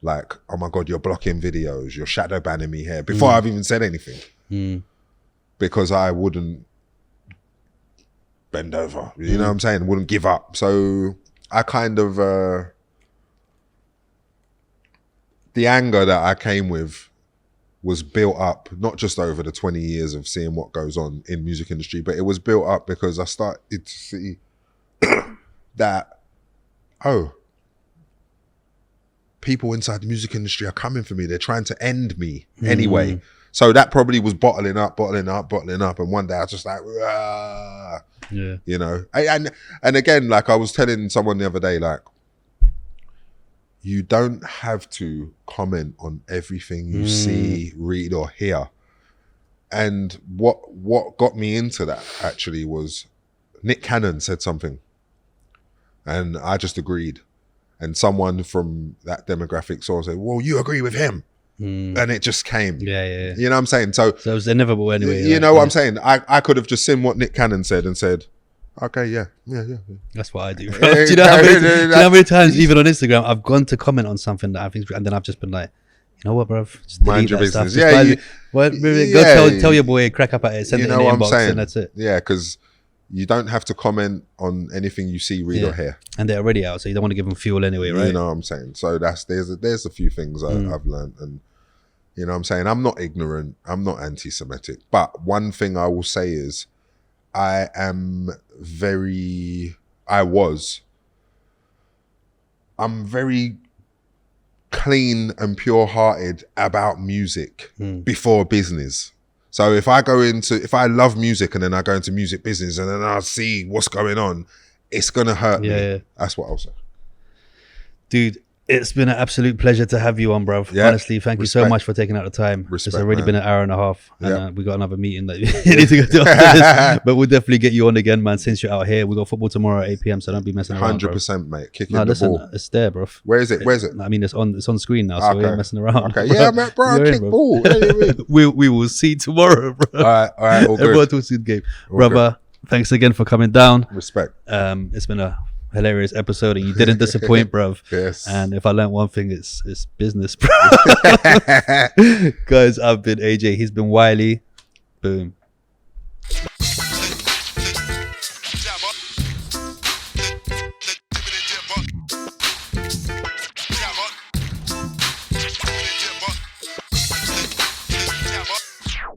Like, oh my God, you're blocking videos, you're shadow banning me here, before I've even said anything. because I wouldn't bend over. You know what I'm saying? Wouldn't give up. So I kind of the anger that I came with was built up not just over the 20 years of seeing what goes on in music industry, but it was built up because I started to see that, oh, people inside the music industry are coming for me. They're trying to end me anyway. So that probably was bottling up. And one day I was just like, Rah! Yeah. You know, and again, like I was telling someone the other day, like, you don't have to comment on everything you see, read, or hear. And what got me into that actually was Nick Cannon said something, and I just agreed. And someone from that demographic sort of said, "Well, you agree with him," and it just came. Yeah. You know what I'm saying? So it was inevitable anyway. You know what I'm saying? I could have just seen what Nick Cannon said and said, okay, yeah. That's what I do, bro. Do you know how many times, even on Instagram, I've gone to comment on something that I think, and then I've just been like, you know what, bro? Just mind your business. Go tell your boy, crack up at it, send it in the inbox, and that's it. Yeah, because you don't have to comment on anything you see, read, or hear. And they're already out, so you don't want to give them fuel anyway, right? You know what I'm saying? So there's a few things I've learned, and you know what I'm saying? I'm not ignorant. I'm not anti-Semitic. But one thing I will say is I'm very clean and pure-hearted about music before business. So if I love music and then I go into music business and then I see what's going on, it's gonna hurt me. Yeah. That's what I'll say. Dude, it's been an absolute pleasure to have you on, bruv. Yeah. Honestly, thank you so much for taking out the time. Respect, it's already been an hour and a half, and Yeah. We got another meeting that you need to go to after this. But we'll definitely get you on again, man. Since you're out here, we got football tomorrow at 8 p.m. So don't be messing around. 100%, mate. Kicking no, the listen, ball. it's there, bruv. Where is it? I mean, it's on screen now, so we ain't messing around. Okay, yeah, man, bro. Kick ball. We will see tomorrow, bro. All right, all good. Everyone will see the game, brother. Thanks again for coming down. Respect. It's been a hilarious episode, and you didn't disappoint, bruv. Yes. And if I learned one thing, it's business, bro. Guys, I've been AJ. He's been Wiley. Boom.